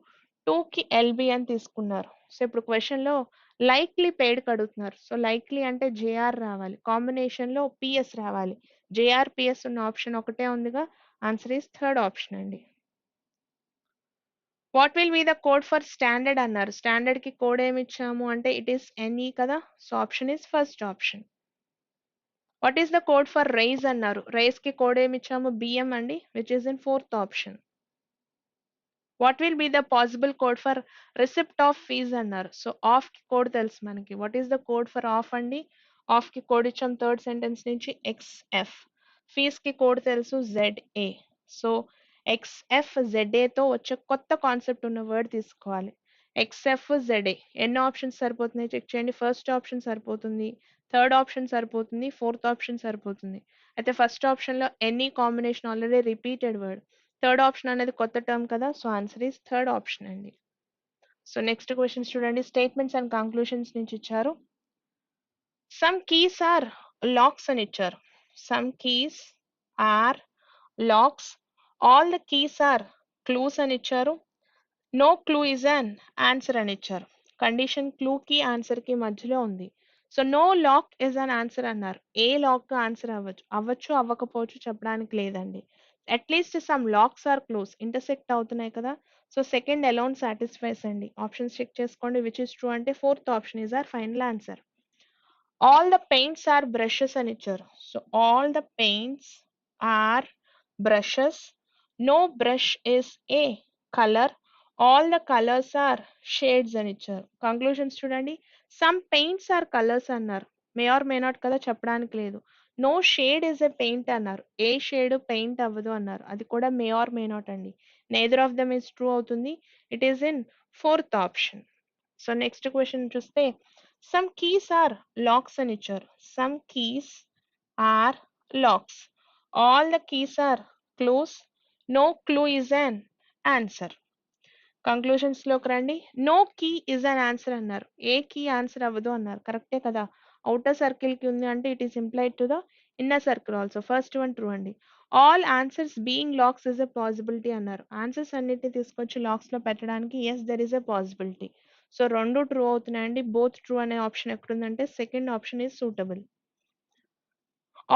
2 కి LB అని తీసుకున్నారు. సో ఇప్పుడు క్వశ్చన్ లో లైక్లీ పెయిడ్ అడుగుతున్నారు. సో లైక్లీ అంటే JR రావాలి, కాంబినేషన్ లో PS రావాలి. JR PS ఉన్న ఆప్షన్ ఒకటే ఉందిగా, ఆన్సర్ ఈస్ థర్డ్ ఆప్షన్ అండి. What will be the code for standard అన్నారు. స్టాండర్డ్ కి కోడ్ ఏమి ఇచ్చాము అంటే ఇట్ ఈస్ NE కదా, so option is first option. What is the code for rise అన్నారు. రైజ్ కి కోడ్ ఏమి ఇచ్చాము BM అండి, which is in fourth option. What will be the possible code for receipt of fees అన్నారు. So of కి code తెలుసు మనకి. What is the code for of అండి, ఆఫ్ కి కోడ్ ఇచ్చాం థర్డ్ సెంటెన్స్ నుంచి ఎక్స్ఎఫ్. ఫీజ్ కి కోడ్ తెలుసు ZA. సో ఎక్స్ఎఫ్ ZAతో వచ్చే కొత్త కాన్సెప్ట్ ఉన్న వర్డ్ తీసుకోవాలి. ఎక్స్ఎఫ్ ZA ఎన్ని ఆప్షన్స్ సరిపోతున్నాయి చెక్ చేయండి. ఫస్ట్ ఆప్షన్ సరిపోతుంది, థర్డ్ ఆప్షన్ సరిపోతుంది, ఫోర్త్ ఆప్షన్ సరిపోతుంది. అయితే ఫస్ట్ ఆప్షన్ లో any combination already repeated word, third option అనేది కొత్త టర్మ్ కదా, so answer is third option అండి. సో నెక్స్ట్ క్వశ్చన్స్ చూడండి, స్టేట్మెంట్స్ అండ్ కంక్లూషన్స్ నుంచి ఇచ్చారు. సమ్ కీస్ ఆర్ లాక్స్ అని ఇచ్చారు. Some keys are locks, all the keys are clues అని ఇచ్చారు. No clue is an answer అని ఇచ్చారు. కండిషన్ క్లూ కి ఆన్సర్ కి మధ్యలో ఉంది. So no lock is an answer అన్నారు. ఏ లాక్ ఆన్సర్ అవ్వచ్చు అవ్వకపోవచ్చు చెప్పడానికి లేదండి. At least some locks are clues intersect అవుతున్నాయి కదా, సో సెకండ్ అలోన్ సాటిస్ఫైస్ అండి. ఆప్షన్స్ చెక్ చేసుకోండి విచ్ ఇస్ ట్రూ అంటే fourth option is our final answer. All the paints are brushes అని ఇచ్చారు. So all the paints are brushes, no brush is a colour, all the colours are shades అని ఇచ్చారు. Conclusions చూడండి, some paints are colours అన్నారు. May or may not కదా చెప్పడానికి లేదు. No shade is a paint అన్నారు. ఏ షేడ్ పెయింట్ అవ్వదు అన్నారు. అది కూడా మే ఆర్ మే నాట్ అండి. Neither of them is true అవుతుంది. It is in fourth option. So next question చూస్తే సమ్ కీస్ ఆర్ లాక్స్ అని ఇచ్చారు. Some keys are locks, all the keys are clues, no clue is an answer. Conclusions లోకి రండి. No key is an answer అన్నారు. ఏ key answer అవ్వదు అన్నారు. కరెక్టే కదా, అవుటర్ సర్కిల్ కి ఉంది అంటే it is implied to the inner circle also. First one true అండి. All answers being locks is a possibility అన్నారు. ఆన్సర్స్ అన్నిటిని తీసుకొచ్చి లాక్స్ లో పెట్టడానికి yes there is a possibility. So రెండు ట్రూ అవుతున్నాయండి. బోత్ ట్రూ అనే ఆప్షన్ ఎక్కడుందంటే second option is suitable.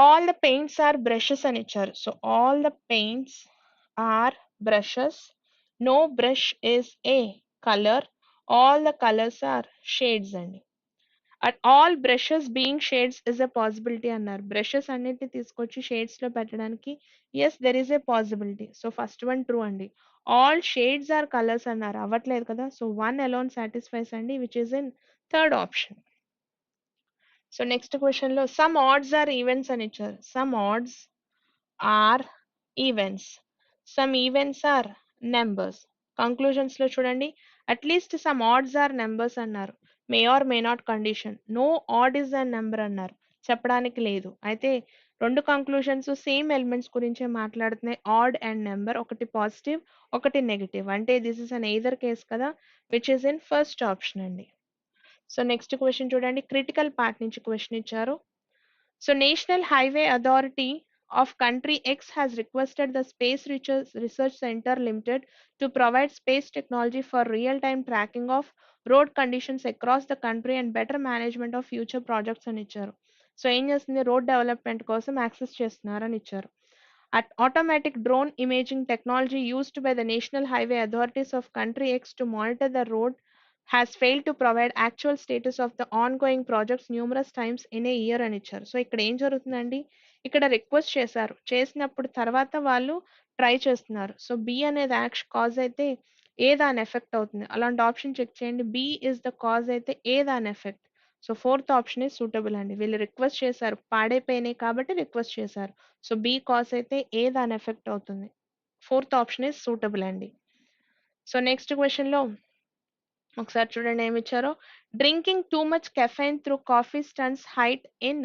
All the paints are brushes అని ఇచ్చారు. So all the paints are brushes, no brush is a colour, all the colours are shades అండి. At all brushes being shades is a possibility అన్నారు. Brushes అన్నిటిని తీసుకొచ్చి shades లో పెట్టడానికి yes there is a possibility. So first one true అండి. All shades are colours అన్నారు. అవ్వట్లేదు కదా, సో వన్ అలోన్ సాటిస్ఫైస్ అండి which is in third option. So next question లో సమ్ ఆడ్స్ ఆర్ ఈవెంట్స్ అని ఇచ్చారు. Some odds are events, some events are numbers. Conclusions లో చూడండి, at least some odds are numbers అన్నారు. May or may not condition. No odd is an number అన్నారు. చెప్పడానికి లేదు. అయితే రెండు కంక్లూషన్స్ సేమ్ ఎలిమెంట్స్ గురించే మాట్లాడుతున్నాయి. ఆడ్ అండ్ నెంబర్, ఒకటి పాజిటివ్ ఒకటి నెగిటివ్, అంటే this is an either case కదా, which is in first option అండి. సో నెక్స్ట్ క్వశ్చన్ చూడండి, క్రిటికల్ పార్ట్ నుంచి క్వశ్చన్ ఇచ్చారు. So National Highway Authority of Country X has requested the Space Research Center Limited to provide space technology for real-time tracking of road conditions across the country and better management of future projects అని ఇచ్చారు. So ఏం చేస్తుంది, road development కోసం access చేస్తున్నారని ఇచ్చారు. Automatic drone imaging technology used by the National Highway Authorities of Country X to monitor the road has failed to provide actual status of the ongoing projects numerous times in a year అని ఇచ్చారు. So ఇక్కడ ఏం జరుగుతుందండి, ఇక్కడ request చేశారు, చేసినప్పుడు తర్వాత వాళ్ళు ట్రై చేస్తున్నారు. సో బి అనేది యాక్షన్ కాజ్ అయితే ఏ దాని ఎఫెక్ట్ అవుతుంది, అలాంటి ఆప్షన్ చెక్ చేయండి. బి ఇస్ ద కాజ్ అయితే ఏ దాని effect. So fourth option is suitable అండి. వీళ్ళు రిక్వెస్ట్ చేశారు, పాడైపోయినాయి కాబట్టి రిక్వెస్ట్ చేశారు. సో బి కాజ్ అయితే ఏ దాని ఎఫెక్ట్ అవుతుంది. ఫోర్త్ ఆప్షన్ ఇస్ సూటబుల్ అండి. సో నెక్స్ట్ క్వశ్చన్ లో ఒకసారి చూడండి ఏమి ఇచ్చారో. Drinking too much caffeine through coffee stunts height in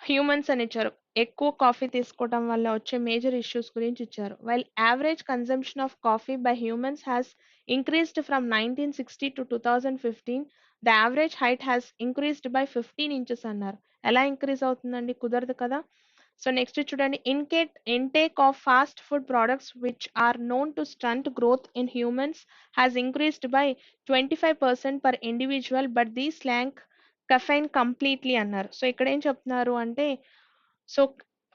humans అని ఇచ్చారు. ఎక్కువ కాఫీ తీసుకోవడం వల్ల వచ్చే మేజర్ ఇష్యూస్ గురించి ఇచ్చారు. While average consumption of coffee by humans has increased from 1960 to 2015, the average height has increased by 15 inches అన్నారు. ఎలా ఇంక్రీజ్ అవుతుందండి, కుదరదు కదా. సో నెక్స్ట్ చూడండి, intake of fast food products which are known to stunt growth in humans has increased by 25% per individual, but these lack caffeine completely అన్నారు. So ఇక్కడ ఏం చెప్తున్నారు అంటే, సో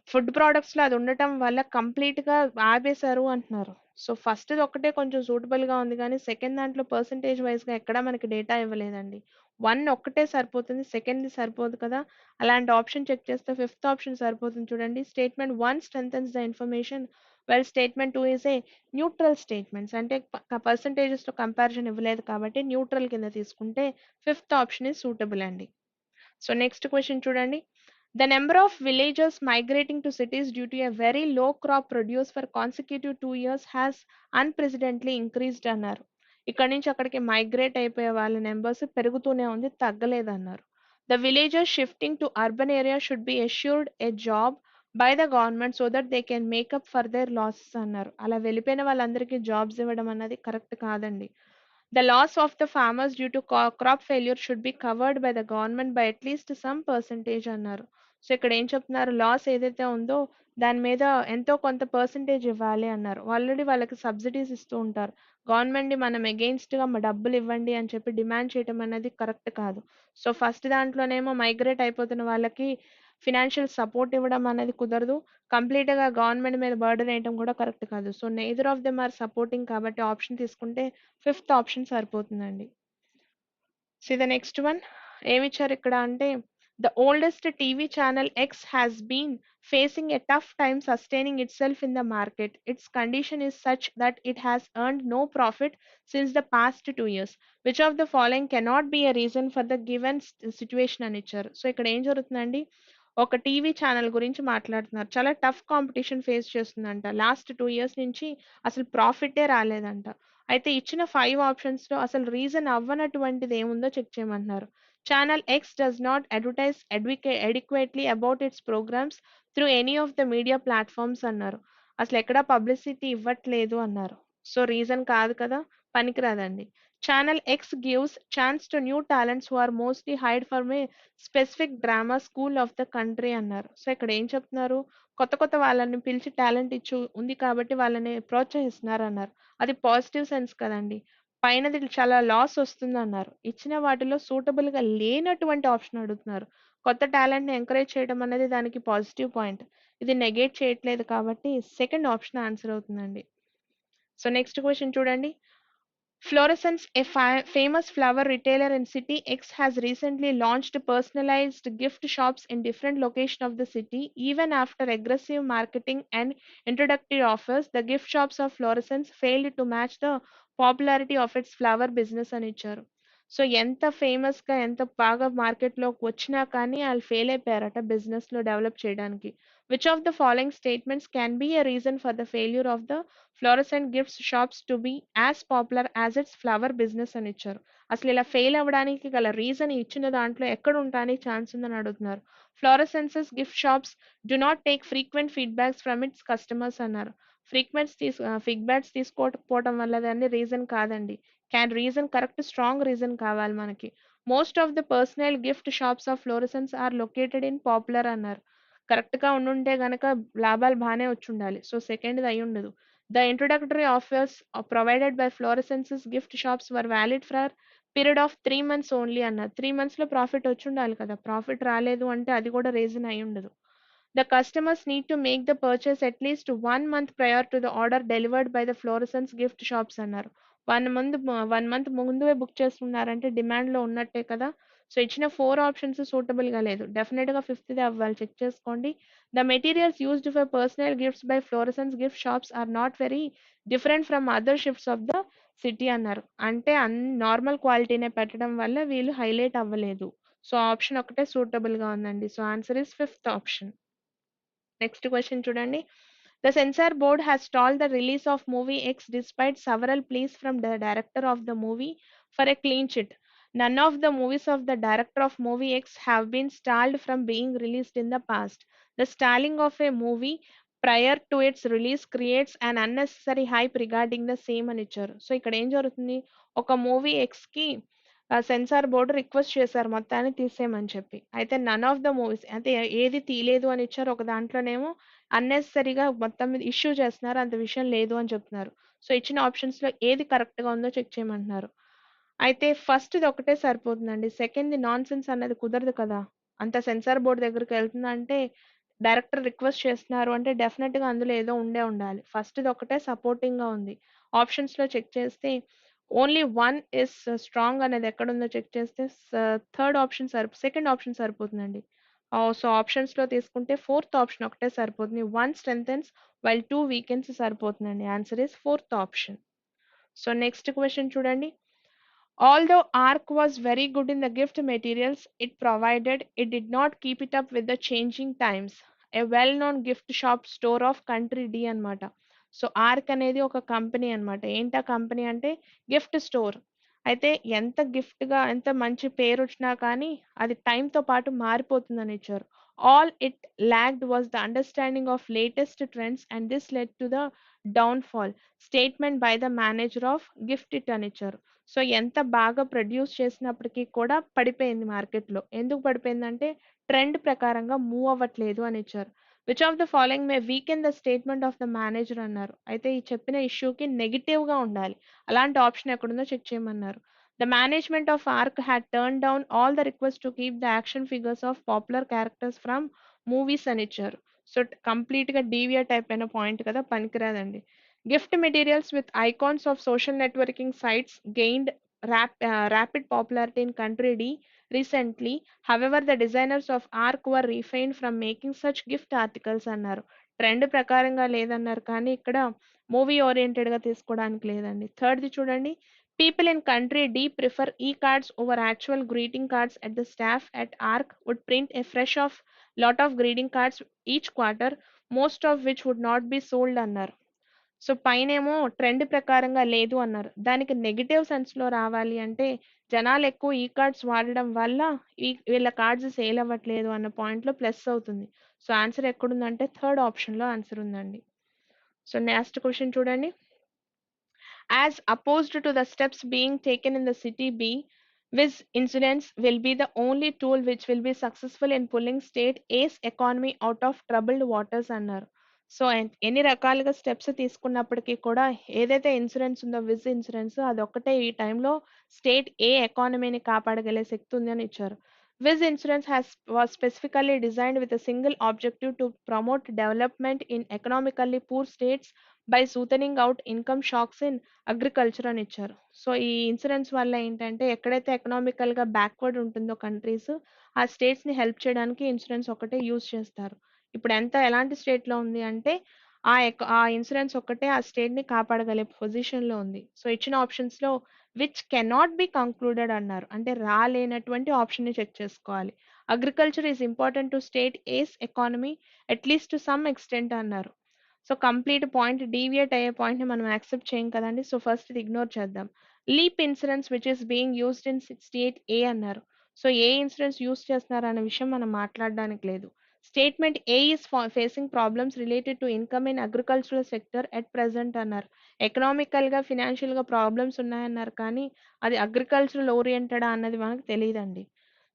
ఫుడ్ ప్రొడక్ట్స్ లో అది ఉండటం వల్ల కంప్లీట్ గా ఆపేశారు అంటున్నారు. సో ఫస్ట్ ఒక్కటే కొంచెం సూటబుల్ గా ఉంది, కానీ సెకండ్ దాంట్లో పర్సంటేజ్ వైజ్ గా ఎక్కడా మనకి డేటా ఇవ్వలేదండి. వన్ ఒక్కటే సరిపోతుంది, సెకండ్ సరిపోదు కదా. అలాంటి ఆప్షన్ చెక్ చేస్తే ఫిఫ్త్ ఆప్షన్ సరిపోతుంది. చూడండి, statement one strengthens the information well statement two is a neutral statements, అంటే పర్సంటేజెస్ తో కంపారిజన్ ఇవ్వలేదు కాబట్టి న్యూట్రల్ కింద తీసుకుంటే ఫిఫ్త్ ఆప్షన్ ఇస్ సూటబుల్ అండి. సో నెక్స్ట్ క్వశ్చన్ చూడండి. The number of villagers migrating to cities due to a very low crop produce for consecutive 2 years has unprecedentedly increased అన్నారు. ఇక్కడ నుంచి అక్కడికి మైగ్రేట్ అయిపోయే వాళ్ళ నెంబర్స్ పెరుగుతూనే ఉంది, తగ్గలేదన్నారు. The villagers shifting to urban area should be assured a job by the government so that they can make up for their losses అన్నారు. అలా వెళ్ళిపోయిన వాళ్ళందరికీ జాబ్స్ ఇవ్వడం అన్నది కరెక్ట్ కాదండి. The loss of the farmers due to crop failure should be covered by the government by at least some percentage అన్నారు. So ఇక్కడ ఏం చెప్తున్నారు, లాస్ ఏదైతే ఉందో దాని మీద ఎంతో కొంత పర్సంటేజ్ ఇవ్వాలి అన్నారు. ఆల్రెడీ వాళ్ళకి సబ్సిడీస్ ఇస్తూ ఉంటారు. గవర్నమెంట్ మనం against గా మా డబ్బులు ఇవ్వండి అని చెప్పి డిమాండ్ చేయడం అనేది కరెక్ట్ కాదు. సో ఫస్ట్ దాంట్లోనేమో మైగ్రేట్ అయిపోతున్న వాళ్ళకి ఫినాన్షియల్ సపోర్ట్ ఇవ్వడం అనేది కుదరదు. కంప్లీట్‌గా గవర్నమెంట్ మీద బర్డెన్ ఏయటం కూడా కరెక్ట్ కాదు. So neither of them are supporting కాబట్టి ఆప్షన్ తీసుకుంటే ఫిఫ్త్ ఆప్షన్ సరిపోతుందండి. See the next one. ఏమిచ్చారు ఇక్కడ అంటే, the oldest TV channel X has been facing a tough time sustaining itself in the market. Its condition is such that it has earned no profit since the past 2 years. Which of the following cannot be a reason for the given situation అని ఇచ్చారు. So ఇక్కడ ఏం జరుగుతుందండి, ఒక TV channel గురించి మాట్లాడుతున్నారు. చాలా tough competition face చేస్తుందంట. లాస్ట్ 2 years నుంచి అసలు ప్రాఫిటే రాలేదంట. అయితే ఇచ్చిన 5 ఆప్షన్స్‌లో అసలు రీజన్ అవ్వనటువంటిది ఏముందో చెక్ చేయమంటున్నారు. Channel X does not advertise adequately about its programmes through any of the media platforms అన్నారు. అసలు ఎక్కడా పబ్లిసిటీ ఇవ్వట్లేదు అన్నారు. సో రీజన్ కాదు కదా! పనికిరాదండి. Channel X gives chance to new talents who are mostly hide from a specific drama school of the country అన్నారు. So ఇక్కడ ఏం చెప్తున్నారు? కొత్త కొత్త వాళ్ళని పిలిచి టాలెంట్ ఇచ్చి ఉంది కాబట్టి వాళ్ళని ప్రోత్సహిస్తున్నారన్నారు. అది పాజిటివ్ సెన్స్ కదండి. పైనది చాలా లాస్ వస్తుందన్నారు. ఇచ్చిన వాటిలో సూటబుల్‌గా లేనటువంటి ఆప్షన్ అడుగుతున్నారు. కొత్త టాలెంట్‌ని ఎంకరేజ్ చేయడం అనేది దానికి పాజిటివ్ పాయింట్. ఇది నెగేట్ చేయట్లేదు కాబట్టి సెకండ్ ఆప్షన్ ఆన్సర్ అవుతుందండి. సో నెక్స్ట్ క్వెషన్ చూడండి. Florescence, a famous flower retailer in City X, has recently launched personalized gift shops in different locations of the city. Even after aggressive marketing and introductory offers, the gift shops of Florescence failed to match the popularity of its flower business అని ఇచ్చారు. So ఎంత ఫేమస్‌గా ఎంత బాగా మార్కెట్‌లోకి వచ్చినా కానీ ఆళ్ళు ఫెయిల్ అయిపోయారట బిజినెస్‌లో డెవలప్ చేయడానికి. Which of the following statements can be a reason for the failure of the fluorescent gifts shops to be as popular as it's flower business అని ఇచ్చారు. అసలు ఇలా ఫెయిల్ అవ్వడానికి గల రీజన్ ఇచ్చిన దాంట్లో ఎక్కడ ఉండడానికి ఛాన్స్ ఉందని అడుగుతున్నారు. Florescence's gift shops do not take frequent feedbacks from its customers అన్నారు. ఫీడ్‌బ్యాక్స్ తీసుకోకపోవడం వల్ల దాన్ని రీజన్ కాదండి. రీజన్ కరెక్ట్ స్ట్రాంగ్ రీజన్ కావాలి మనకి. Most of the personal gift shops of florescence are located in popular అన్నారు. కరెక్ట్‌గా ఉండుంటే గనక లాభాలు బానే వచ్చుండాలి. సో సెకండ్‌ది అయ్యుండదు. The introductory offers provided by Florescence's gift shops were valid for period of 3 months only అన్నారు. 3 monthsలో ప్రాఫిట్ వచ్చుండాలి కదా! ప్రాఫిట్ రాలేదు అంటే అది కూడా reason అయ్యుండదు. The customers need to make the purchase at least 1 month prior to the order delivered by the Florescence gift shops అన్నారు. 1 month ముందువే book చేసుకున్నారంటే డిమాండ్‌లో ఉన్నట్టే కదా! సో ఇచ్చిన 4 ఆప్షన్స్ సూటబుల్‌గా లేదు. డెఫినిట్‌గా ఫిఫ్త్‌ది అవ్వాలి, చెక్ చేసుకోండి. The materials used for personal gifts by Florescence gift shops are not very different from other shifts of the city అన్నారు. అంటే నార్మల్ క్వాలిటీనే పెట్టడం వల్ల వీళ్ళు హైలైట్ అవ్వలేదు. సో ఆప్షన్ ఒకటే సూటబుల్‌గా ఉందండి. So answer is fifth option. Next question చూడండి. The censor board has stalled the release of movie X despite several pleas from the director of the movie for a clean chit. None of the movies of the director of movie X have been stalled from being released in the past. The stalling of a movie prior to its release creates an unnecessary hype regarding the same అని ఇచ్చారు. So ఇక్కడ ఏం జరుగుతుంది, ఒక movie ఎక్స్‌కి censor board request చేశారు మొత్తాన్ని తీసేయమని చెప్పి. అయితే నన్ ఆఫ్ ద మూవీస్ అంటే ఏది తీయలేదు అని ఇచ్చారు. ఒక దాంట్లోనేమో అన్నెసెసరీగా మొత్తం మీద ఇష్యూ చేస్తున్నారు. అంత విషయం లేదు అని చెప్తున్నారు. సో ఇచ్చిన ఆప్షన్స్‌లో ఏది కరెక్ట్‌గా ఉందో చెక్ చేయమంటున్నారు. అయితే ఫస్ట్‌ది ఒకటే సరిపోతుందండి. సెకండ్‌ది నాన్‌సెన్స్ అన్నది కుదరదు కదా! అంత సెన్సార్ బోర్డ్ దగ్గరికి వెళ్తుందంటే డైరెక్టర్ రిక్వెస్ట్ చేస్తున్నారు అంటే డెఫినిట్‌గా అందులో ఏదో ఉండే ఉండాలి. ఫస్ట్‌ది ఒకటే సపోర్టింగ్‌గా ఉంది. ఆప్షన్స్‌లో చెక్ చేస్తే ఓన్లీ వన్ ఇస్ స్ట్రాంగ్ అనేది ఎక్కడుందో చెక్ చేస్తే సెకండ్ ఆప్షన్ సరిపోతుందండి. సో ఆప్షన్స్‌లో తీసుకుంటే ఫోర్త్ ఆప్షన్ ఒకటే సరిపోతుంది. 1 స్ట్రెంథెన్స్ వైల్ 2 వీకెన్స్ సరిపోతుందండి. Answer is fourth option. So next question చూడండి. Although ARC was very good in the gift materials it provided, it did not keep it up with the changing times. A well-known gift shop store of country D అన్నమాట. So arc అనేది ఒక company అన్నమాట. ఏంటి ఆ company అంటే gift store. అయితే ఎంత గిఫ్ట్‌గా ఎంత మంచి పేరొచ్చినా కానీ అది టైమ్‌తో పాటు మారిపోతుందని ఇచ్చారు. All it locked was the understanding of latus trends and this led to the downfall. Statement by the manager of gift it అని ఇచ్చారు. సో ఎంత బాగా ప్రొడ్యూస్ చేసినప్పటికీ కూడా పడిపోయింది మార్కెట్‌లో. ఎందుకు పడిపోయిందంటే ట్రెండ్ ప్రకారంగా మూవ్ అవ్వట్లేదు అని ఇచ్చారు. Which of the following may weaken the statement of the manager అన్నారు. అయితే ఈ చెప్పిన ఇష్యూకి నెగెటివ్‌గా ఉండాలి. అలాంటి ఆప్షన్ ఎక్కడుందో చెక్ చేయమన్నారు. The management of arc had turn down all the request to keep the action figures of popular characters from movies అని ఇచ్చారు. సో కంప్లీట్‌గా డీవియేట్ అయిపోయిన పాయింట్ కదా! పనికిరాదండి. Gift materials with icons of social networking sites gained rapid popularity in country D recently. However, the designers of ARC were refrained from making such gift articles అన్నారు. Trend ప్రకారంగా లేదన్నారు కానీ ఇక్కడ movie ఓరియంటెడ్గా తీసుకోవడానికి లేదండి. థర్డ్ది చూడండి. People in country D prefer e-cards over actual greeting cards at the staff at ARC would print a fresh of lot of greeting cards each quarter, most of which would not be sold అన్నారు. So పైనేమో trend ప్రకారంగా లేదు అన్నారు. దానికి negative సెన్స్‌లో రావాలి అంటే జనాలు ఎక్కువ ఈ కార్డ్స్ వాడడం వల్ల వీళ్ళ కార్డ్స్ సేల్ అవ్వట్లేదు అన్న పాయింట్‌లో ప్లస్ అవుతుంది. సో ఆన్సర్ ఎక్కడుందంటే థర్డ్ ఆప్షన్‌లో ఆన్సర్ ఉందండి. సో నెక్స్ట్ క్వెషన్ చూడండి. As opposed to the steps being taken in the city B, Viz insurance will be the only tool which will be successful in pulling state A's economy out of troubled waters అన్నారు. So ఎన్ని రకాలుగా steps తీసుకున్నప్పటికీ కూడా ఏదైతే insurance ఉందో విజ్ insurance అదొక్కటే ఈ టైంలో state ఏ ఎకానమీని కాపాడగలే శక్తి ఉంది అని ఇచ్చారు. Viz Insurance was specifically designed with a single objective to promote development in economically poor states by smoothing out income shocks in agriculture అని ఇచ్చారు. సో ఈ ఇన్సూరెన్స్ వల్ల ఏంటంటే ఎక్కడైతే ఎకనామికల్‌గా బ్యాక్వర్డ్ ఉంటుందో కంట్రీస్ ఆ స్టేట్స్‌ని హెల్ప్ చేయడానికి ఇన్సూరెన్స్ ఒకటే యూజ్ చేస్తారు. ఇప్పుడు ఎలాంటి స్టేట్‌లో ఉంది అంటే ఆ ఇన్సూరెన్స్ ఒక్కటే ఆ స్టేట్‌ని కాపాడగలే పొజిషన్‌లో ఉంది. సో ఇచ్చిన ఆప్షన్స్‌లో విచ్ కెనాట్ బి కంక్లూడెడ్ అన్నారు. అంటే రాలేనటువంటి ఆప్షన్‌ని చెక్ చేసుకోవాలి. Agriculture is important to state's economy at least to some extent అన్నారు. సో కంప్లీట్ పాయింట్ డీవియేట్ అయ్యే పాయింట్‌ని మనం యాక్సెప్ట్ చేయం కదండీ. సో ఫస్ట్ ఇది ఇగ్నోర్ చేద్దాం. Leap insurance which is being used in 68 A అన్నారు. సో ఏ ఇన్సూరెన్స్ యూజ్ చేస్తున్నారు అనే విషయం మనం మాట్లాడడానికి లేదు. Statement A is facing problems related to income in agricultural sector at present అన్నారు. ఎకనామికల్‌గా, ఫినాన్షియల్‌గా ప్రాబ్లమ్స్ ఉన్నాయన్నారు కానీ అది అగ్రికల్చరల్ ఓరియెంటెడా అన్నది మనకు తెలీదండి.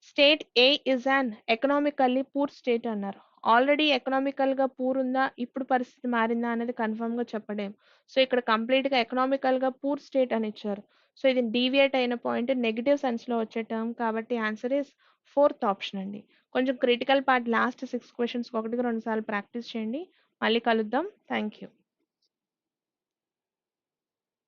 State A is an economically poor state అన్నారు. ఆల్రెడీ ఎకనామికల్‌గా పూర్ ఉందా? ఇప్పుడు పరిస్థితి మారిందా? అనేది కన్ఫర్మ్‌గా చెప్పలేం. సో ఇక్కడ కంప్లీట్‌గా ఎకనామికల్‌గా పూర్ స్టేట్ అని ఇచ్చారు. సో ఇది డీవియేట్ అయిన పాయింట్ నెగెటివ్ సెన్స్‌లో వచ్చే టర్మ్ కాబట్టి ఆన్సర్ ఈస్ ఫోర్త్ ఆప్షన్ అండి. కొంచెం క్రిటికల్ పార్ట్ లాస్ట్ 6 క్వెషన్స్ ఒకటికి 2 సార్లు ప్రాక్టీస్ చేయండి. మళ్ళీ కలుద్దాం. Thank you.